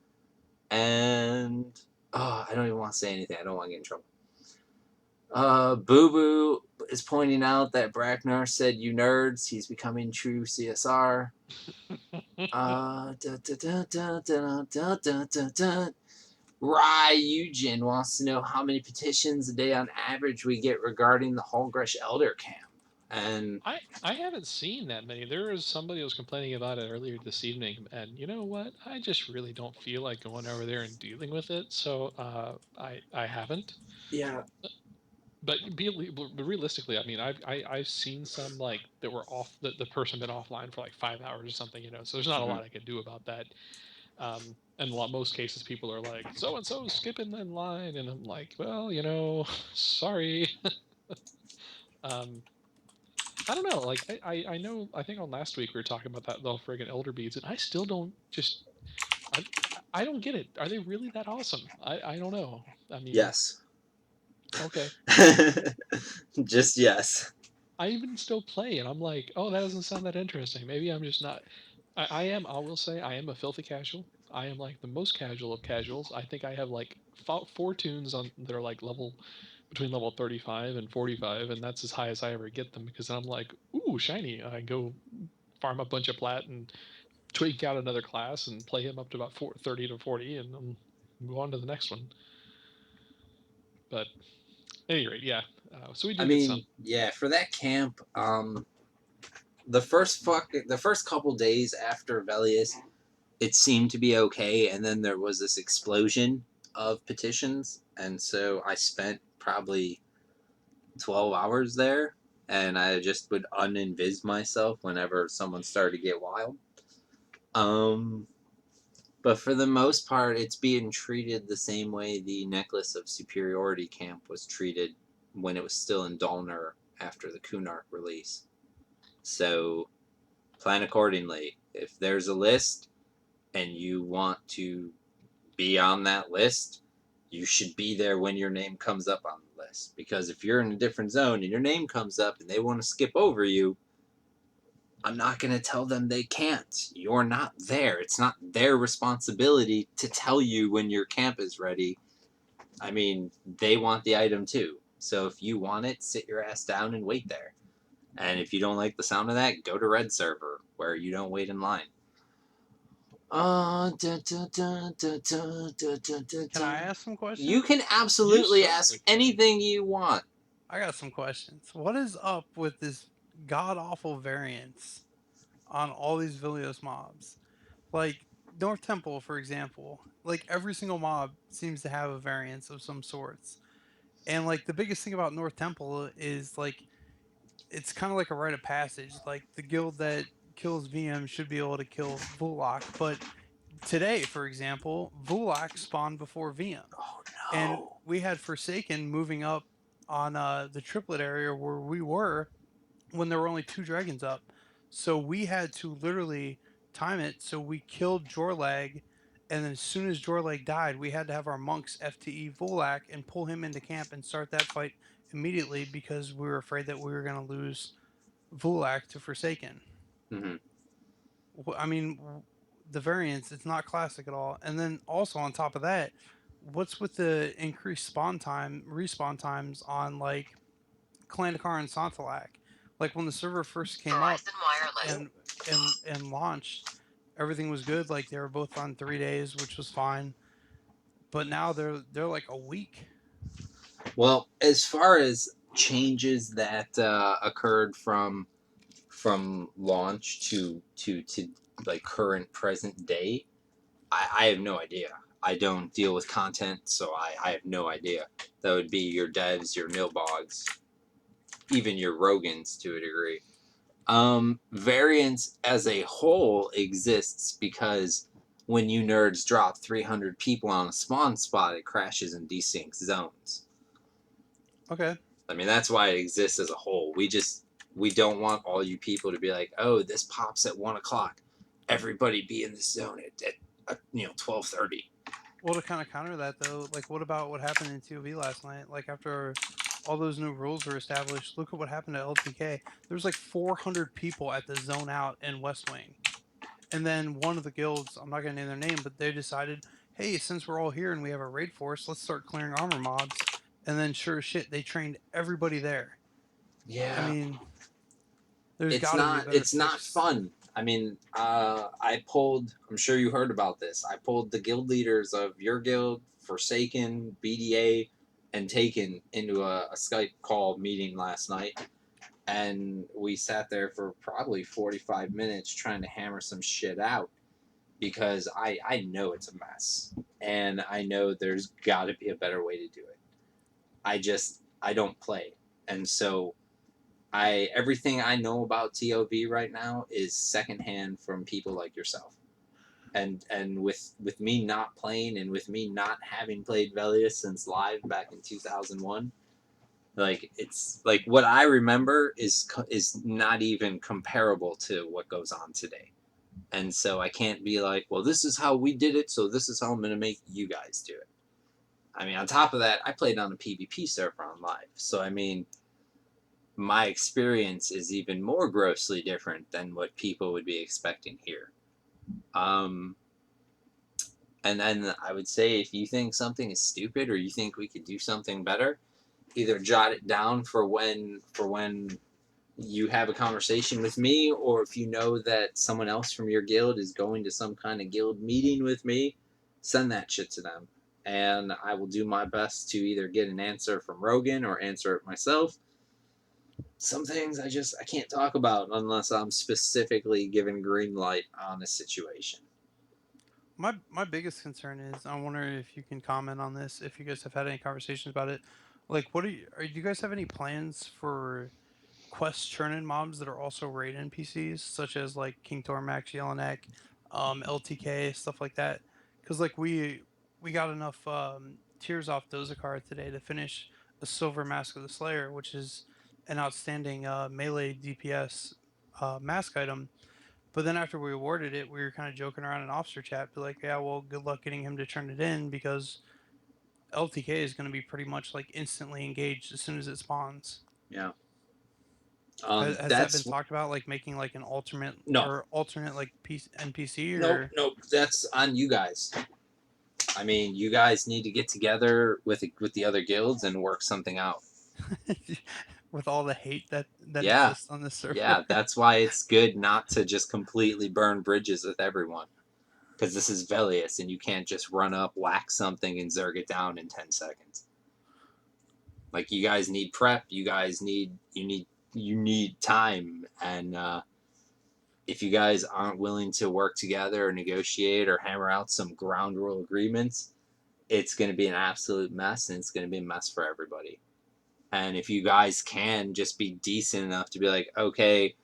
And I don't even want to say anything. I don't want to get in trouble. Boo Boo is pointing out that Braknar said, "You nerds, he's becoming true CSR." Rye Eugen wants to know how many petitions a day on average we get regarding the Hallgresh Elder Camp. And I haven't seen that many. There was somebody who was complaining about it earlier this evening, and you know what? I just really don't feel like going over there and dealing with it, so I haven't. yeah, But but realistically, I mean, I've seen some like that were off the person been offline for like 5 hours or something, So there's not a mhm. lot I can do about that. And most cases, people are like, so and so skipping in line, and I'm like, well, sorry. um, I don't know. Like I know. I think on last week we were talking about that the friggin' elder beads, and I still don't just I I don't get it. Are they really that awesome? I don't know. I mean, Yes. okay. Just yes. I even still play, and I'm like, oh, that doesn't sound that interesting. Maybe I'm just not. I am. I will say I am a filthy casual. I am like the most casual of casuals. I think I have like four tunes on that are like between level 35 and 45, and that's as high as I ever get them because I'm like, ooh, shiny. I go farm a bunch of plat and tweak out another class and play him up to about 30 to 40, and move on to the next one. But at any rate, yeah. So we I do get some. mean, yeah, for that camp, the first couple days after Velius, it seemed to be okay, and then there was this explosion of petitions, and so I spent probably 12 hours there, and I just would uninvis myself whenever someone started to get wild. Um, but for the most part, it's being treated the same way the Necklace of Superiority camp was treated when it was still in Dolnar after the Kunark release. So plan accordingly. If there's a list and you want to be on that list, you should be there when your name comes up on the list. Because if you're in a different zone and your name comes up and they want to skip over you, I'm not going to tell them they can't. You're not there. It's not their responsibility to tell you when your camp is ready. I mean, they want the item too. So if you want it, sit your ass down and wait there. And if you don't like the sound of that, go to Red Server, where you don't wait in line. Can I ask some questions? You can You absolutely certainly ask can. anything you want. I got some questions. What is up with this god awful variance on all these Vilios mobs? Like North Temple, for example. Like every single mob seems to have a variance of some sorts. And like the biggest thing about North Temple is like it's kind of like a rite of passage. Like the guild that kills VM should be able to kill Vulak, but today, for example, Vulak spawned before VM, Oh and no. we had Forsaken moving up on the triplet area where we were when there were only two dragons up. So we had to literally time it so we killed Jorlag, and then as soon as Jorlag died, we had to have our monks FTE Volak and pull him into camp and start that fight immediately because we were afraid that we were going to lose Volak to Forsaken. Mm-hmm. I mean, the variants, it's not classic at all. And then also on top of that, what's with the increased respawn times on like Clandakar and Santalak? Like when the server first came up and and launched, everything was good. Like they were both on 3 days, which was fine. But now they're like a week. Well, as far as changes that occurred from launch to like current present day, I have no idea. I don't deal with content, so I have no idea. That would be your devs, your nilbogs, even your Rogans to a degree. Variance as a whole exists because when you nerds drop 300 people on a spawn spot, it crashes and desyncs zones. Okay. I mean, that's why it exists as a whole. We don't want all you people to be like, oh, this pops at 1 o'clock. Everybody be in this zone at 12:30. Well, to kind of counter that though, like what about what happened in TOV last night? Like after all those new rules were established, look at what happened to LTK. There was like 400 people at the zone out in West Wing. And then one of the guilds, I'm not going to name their name, but they decided, hey, since we're all here and we have a raid force, let's start clearing armor mobs. And then sure as shit, they trained everybody there. I Yeah, mean, there's it's got to be a not better it's not fix. fun. I mean, I pulled. I'm sure you heard about this. I pulled the guild leaders of your guild, Forsaken, BDA, and Taken into a Skype call meeting last night, and we sat there for probably 45 minutes trying to hammer some shit out because I know it's a mess, and I know there's got to be a better way to do it. I don't play, and so everything I know about TOV right now is secondhand from people like yourself. And with me not playing and with me not having played Velius since live back in 2001, like it's like what I remember is not even comparable to what goes on today. And so I can't be like, well, this is how we did it, so this is how I'm gonna make you guys do it. I mean, on top of that, I played on a PvP server on live, so I mean, my experience is even more grossly different than what people would be expecting here. Um, and then I would say if you think something is stupid or you think we could do something better, either jot it down for when you have a conversation with me, or if you know that someone else from your guild is going to some kind of guild meeting with me, send that shit to them. And I will do my best to either get an answer from Rogan or answer it myself. Some things I can't talk about unless I'm specifically given green light on a situation. My biggest concern is I wonder if you can comment on this, if you guys have had any conversations about it. Like, what do you guys have any plans for quest churning mobs that are also raid NPCs, such as like King Tormax, Yelenek, LTK, stuff like that? Because like we got enough tears off Dozakar today to finish a Silver Mask of the Slayer, which is an outstanding melee DPS mask item. But then after we awarded it, we were kind of joking around in officer chat, be like, "Yeah, well, good luck getting him to turn it in because LTK is going to be pretty much like instantly engaged as soon as it spawns." Yeah. Has that been That's talked about, like making like an no, alternate like NPC nope, or nope. That's on you guys. I mean, you guys need to get together with the other guilds and work something out. with all the hate that Yeah, exists on this server? yeah. That's why it's good not to just completely burn bridges with everyone, because this is Velius, and you can't just run up, whack something, and zerg it down in 10 seconds. Like you guys need prep. You need time, and if you guys aren't willing to work together or negotiate or hammer out some ground rule agreements, it's going to be an absolute mess, and it's going to be a mess for everybody. And if you guys can just be decent enough to be like, okay,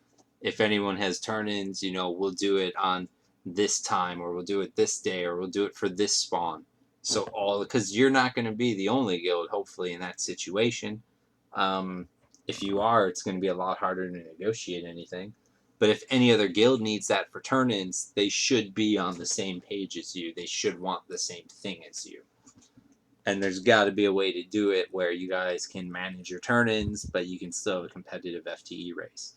if anyone has turn-ins, we'll do it on this time, or we'll do it this day, or we'll do it for this spawn. So because you're not going to be the only guild, hopefully, in that situation. Um, if you are, it's going to be a lot harder to negotiate anything. But if any other guild needs that for turn-ins, they should be on the same page as you. They should want the same thing as you. And there's got to be a way to do it where you guys can manage your turn-ins, but you can still have a competitive FTE race.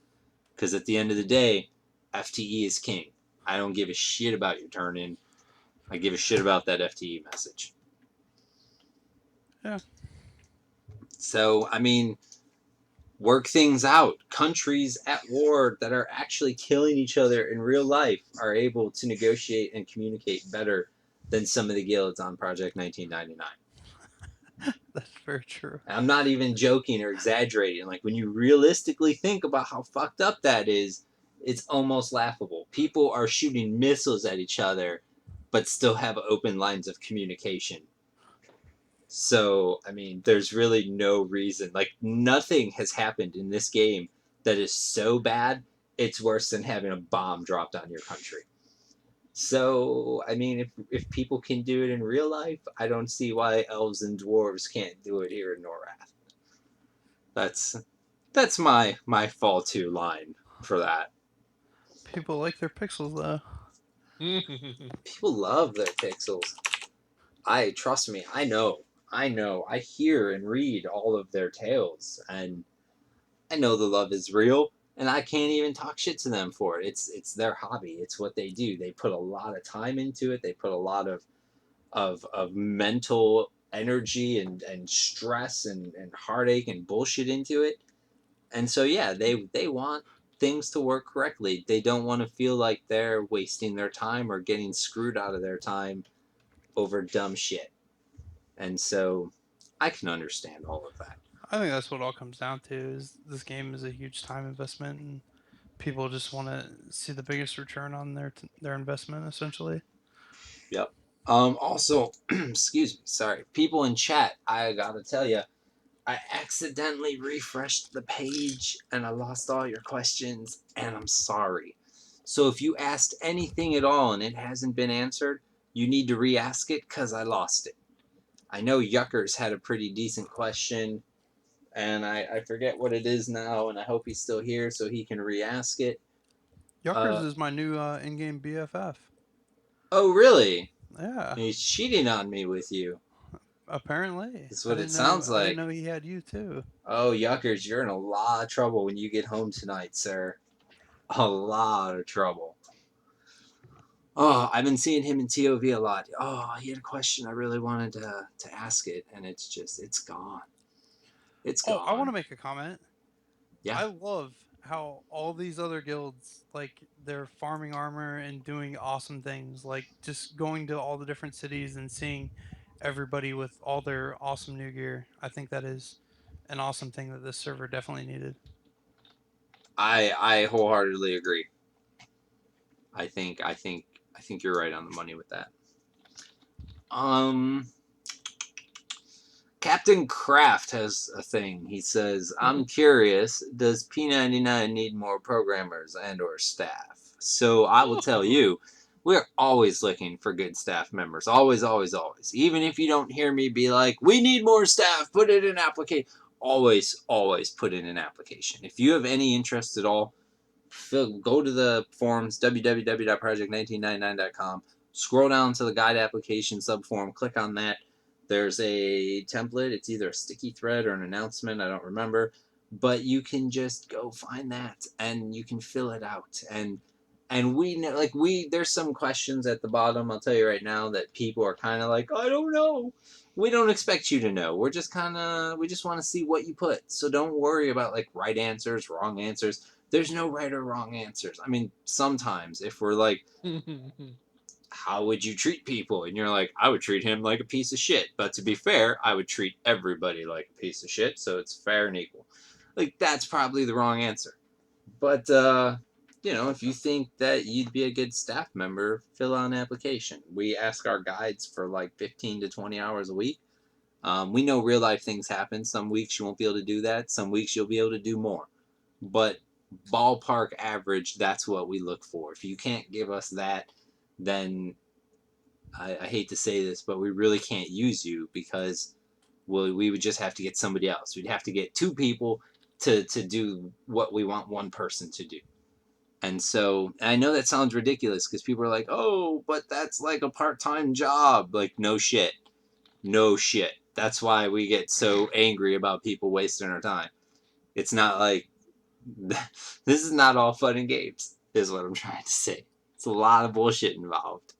Because at the end of the day, FTE is king. I don't give a shit about your turn-in. I give a shit about that FTE message. Yeah. So, I mean, work things out. Countries at war that are actually killing each other in real life are able to negotiate and communicate better than some of the guilds on Project 1999. That's very true. I'm not even joking or exaggerating. Like, when you realistically think about how fucked up that is, it's almost laughable. People are shooting missiles at each other, but still have open lines of communication. So, I mean, there's really no reason. Like, nothing has happened in this game that is so bad, it's worse than having a bomb dropped on your country. So, I mean, if people can do it in real life, I don't see why elves and dwarves can't do it here in Norath. That's my fall to line for that. People like their pixels though. People love their pixels. Trust me, I know. I hear and read all of their tales, and I know the love is real, and I can't even talk shit to them for it. It's their hobby. It's what they do. They put a lot of time into it. They put a lot of mental energy and stress and heartache and bullshit into it. And so yeah, they want things to work correctly. They don't want to feel like they're wasting their time or getting screwed out of their time over dumb shit. And so I can understand all of that. I think that's what it all comes down to. Is this game is a huge time investment, and people just want to see the biggest return on their investment, essentially. Yep. Also, excuse me, sorry. People in chat, I gotta tell you, I accidentally refreshed the page and I lost all your questions, and I'm sorry. So if you asked anything at all and it hasn't been answered, you need to re-ask it because I lost it. I know Yuckers had a pretty decent question, and I forget what it is now, and I hope he's still here so he can re-ask it. Yuckers is my new in-game BFF. Oh, really? Yeah, He's cheating on me with you. apparently. That's I what it didn't know. sounds I didn't like. know he had you too. Oh, Yuckers, you're in a lot of trouble when you get home tonight, sir. A lot of trouble. Oh, I've been seeing him in TOV a lot. Oh, he had a question. I really wanted to ask it, and it's gone. It's Oh, I want to gone. make a comment. Yeah. I love how all these other guilds, like, they're farming armor and doing awesome things, like just going to all the different cities and seeing everybody with all their awesome new gear. I think that is an awesome thing that this server definitely needed. I wholeheartedly agree. I think you're right on the money with that. Captain Kraft has a thing. He says, "I'm curious, does P99 need more programmers and or staff?" So I will tell you, we're always looking for good staff members. Always, always, always. Even if you don't hear me be like, "We need more staff, put it in application." Always, always put in an application. If you have any interest at all, go to the forums, www.project1999.com. Scroll down to the guide application subform, click on that. There's a template. It's either a sticky thread or an announcement. I don't remember. But you can just go find that and you can fill it out. And we know, like, there's some questions at the bottom, I'll tell you right now, that people are kind of like, I don't know. We don't expect you to know. We just want to see what you put. So don't worry about like right answers, wrong answers. There's no right or wrong answers. I mean, sometimes if we're like, how would you treat people? And you're like, I would treat him like a piece of shit. But to be fair, I would treat everybody like a piece of shit. So it's fair and equal. Like, that's probably the wrong answer. But, if you think that you'd be a good staff member, fill out an application. We ask our guides for like 15 to 20 hours a week. We know real life things happen. Some weeks you won't be able to do that. Some weeks you'll be able to do more. But ballpark average, that's what we look for. If you can't give us that, then I hate to say this, but we really can't use you because we would just have to get somebody else. We'd have to get two people to do what we want one person to do. And so, and I know that sounds ridiculous because people are like, oh, but that's like a part-time job. Like, no shit. No shit. That's why we get so angry about people wasting our time. It's not like, this is not all fun and games, is what I'm trying to say. It's a lot of bullshit involved.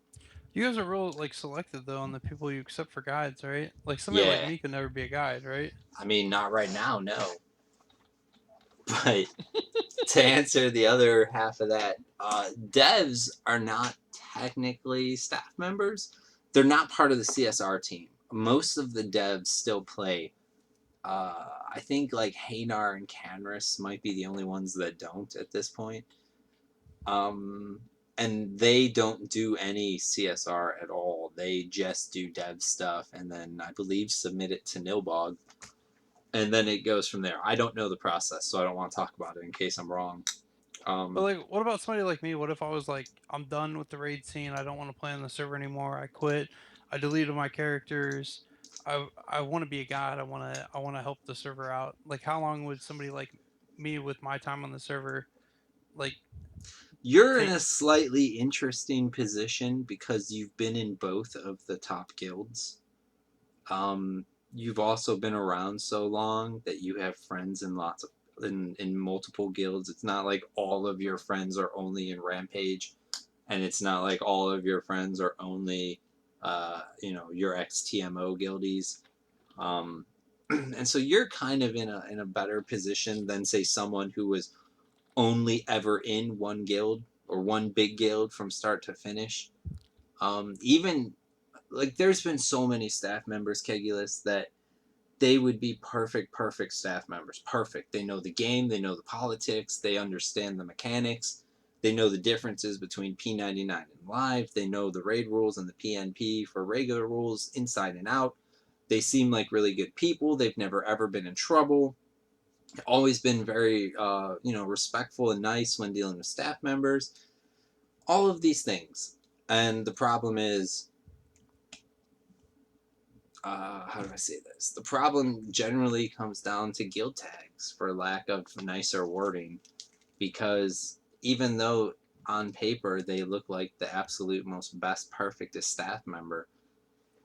You guys are real like selective though on the people you accept for guides, right? Like somebody like Yeah. me could never be a guide, right? I mean, not right now, no. But to answer the other half of that, devs are not technically staff members. They're not part of the CSR team. Most of the devs still play. I think like Hanar and Canris might be the only ones that don't at this point. And they don't do any CSR at all. They just do dev stuff and then I believe submit it to Nilbog. And then it goes from there. I don't know the process, so I don't want to talk about it in case I'm wrong. But like, what about somebody like me? What if I was like, I'm done with the raid scene. I don't want to play on the server anymore. I quit. I deleted my characters. I want to be a guide. I want to help the server out. Like, how long would somebody like me with my time on the server like You're in take? a slightly interesting position because you've been in both of the top guilds. You've also been around so long that you have friends in lots of in multiple guilds. It's not like all of your friends are only in Rampage, and it's not like all of your friends are only, your ex-TMO guildies. And so you're kind of in a better position than say someone who was only ever in one guild or one big guild from start to finish. Even like there's been so many staff members, Kegulus, that they would be perfect staff members. Perfect. They know the game, they know the politics, they understand the mechanics, they know the differences between P99 and live, they know the raid rules and the PNP for regular rules inside and out. They seem like really good people. They've never ever been in trouble. Always been very, respectful and nice when dealing with staff members. All of these things. And the problem is, how do I say this? The problem generally comes down to guild tags, for lack of nicer wording, because even though on paper they look like the absolute most best, perfectest staff member,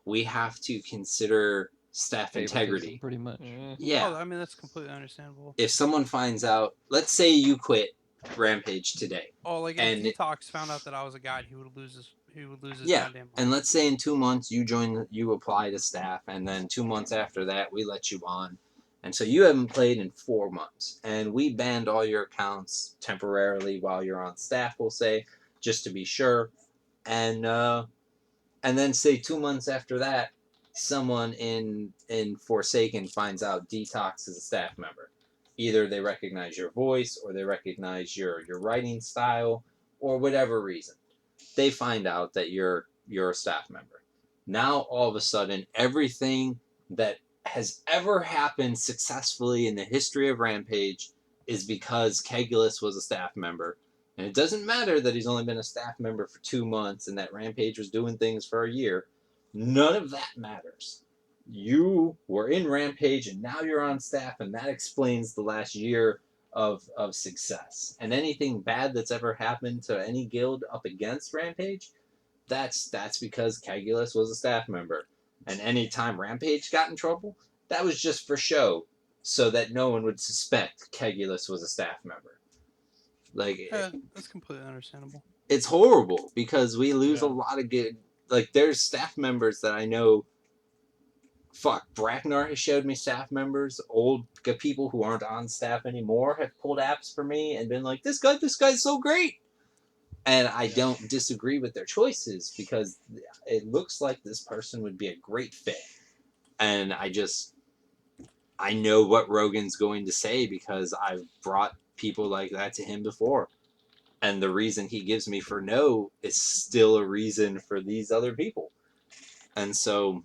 we have to consider staff Favoritism, integrity. pretty much. Yeah. Oh, I mean that's completely understandable. If someone finds out, let's say you quit Rampage today, Oh, like if and Detox found out that I was a guide, he would lose his yeah, goddamn and mind. let's say in 2 months you apply to staff, and then 2 months after that we let you on, and so you haven't played in 4 months, and we banned all your accounts temporarily while you're on staff. We'll say, just to be sure, and then say 2 months after that, someone in Forsaken finds out Detox is a staff member. Either they recognize your voice, or they recognize your writing style, or whatever reason they find out that you're a staff member. Now all of a sudden, everything that has ever happened successfully in the history of Rampage is because Kegluas was a staff member. And it doesn't matter that he's only been a staff member for 2 months and that Rampage was doing things for a year. None of that matters. You were in Rampage and now you're on staff, and that explains the last year of success. And anything bad that's ever happened to any guild up against Rampage, that's because Kegluas was a staff member. And any time Rampage got in trouble, that was just for show, so that no one would suspect Kegluas was a staff member. Like, Yeah, that's completely understandable. it's horrible because we lose a Yeah. lot of good. Like, there's staff members that I know. Fuck, Braknar has showed me staff members. Old people who aren't on staff anymore have pulled apps for me and been like, this guy's so great. And I don't disagree with their choices because it looks like this person would be a great fit. And I know what Rogan's going to say because I've brought people like that to him before. And the reason he gives me for no is still a reason for these other people. And so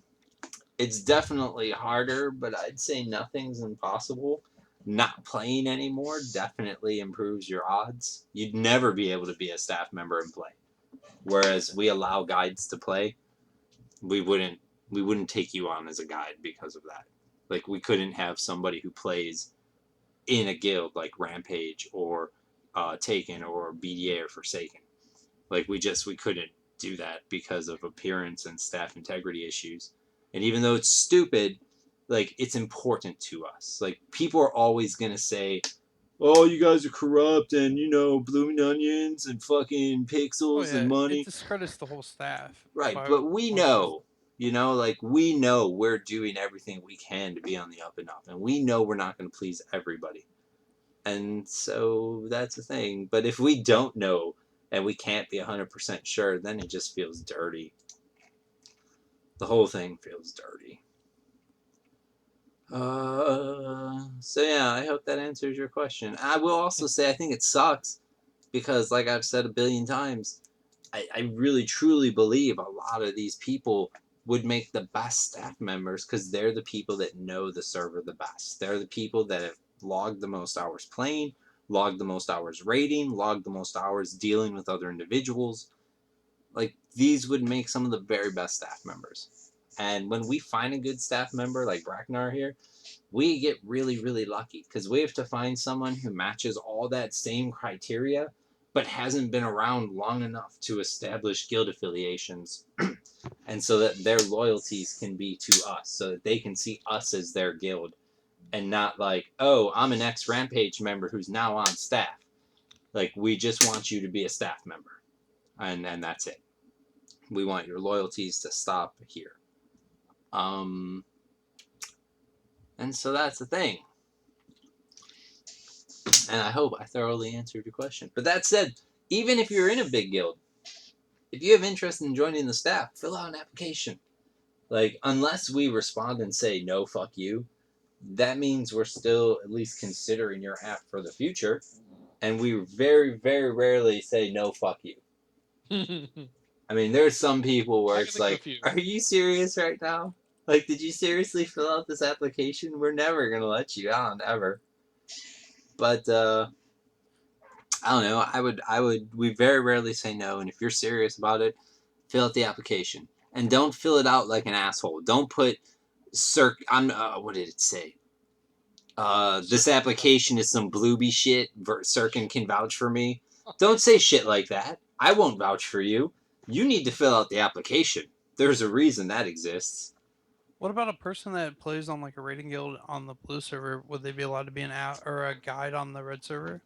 it's definitely harder, but I'd say nothing's impossible. Not playing anymore definitely improves your odds. You'd never be able to be a staff member and play. Whereas we allow guides to play, we wouldn't take you on as a guide because of that. Like, we couldn't have somebody who plays in a guild like Rampage or Taken or BDA or Forsaken. Like, we couldn't do that because of appearance and staff integrity issues. And even though it's stupid, like, it's important to us. Like, people are always going to say, oh, you guys are corrupt and, blooming onions and fucking Oh pixels yeah, and it money. discredits the whole staff. Right, By but we once there's know, like we know we're doing everything we can to be on the up and up, and we know we're not going to please everybody. And so that's the thing. But if we don't know and we can't be 100% sure, then it just feels dirty. The whole thing feels dirty. So yeah, I hope that answers your question. I will also say I think it sucks because, like I've said a billion times, I really truly believe a lot of these people would make the best staff members because they're the people that know the server the best. They're the people that have logged the most hours playing, logged the most hours raiding, logged the most hours dealing with other individuals. Like, these would make some of the very best staff members. And when we find a good staff member like Braknar here, we get really, really lucky because we have to find someone who matches all that same criteria but hasn't been around long enough to establish guild affiliations and so that their loyalties can be to us, so that they can see us as their guild and not like, oh, I'm an ex-Rampage member who's now on staff. Like, we just want you to be a staff member, and that's it. We want your loyalties to stop here. And so that's the thing. And I hope I thoroughly answered your question. But that said, even if you're in a big guild, if you have interest in joining the staff, fill out an application. Like, unless we respond and say, no, fuck you, that means we're still at least considering your app for the future. And we very, very rarely say, no, fuck you. I mean, there's some people where I can it's think of a like, few. are you serious right now? Like, did you seriously fill out this application? We're never going to let you on, ever. But, I don't know. We very rarely say no. And if you're serious about it, fill out the application. And don't fill it out like an asshole. Don't put, what did it say? This Sirken application is some blooby shit. Sirken can vouch for me. Don't say shit like that. I won't vouch for you. You need to fill out the application. There's a reason that exists. What about a person that plays on like a raiding guild on the blue server? Would they be allowed to be an out or a guide on the red server?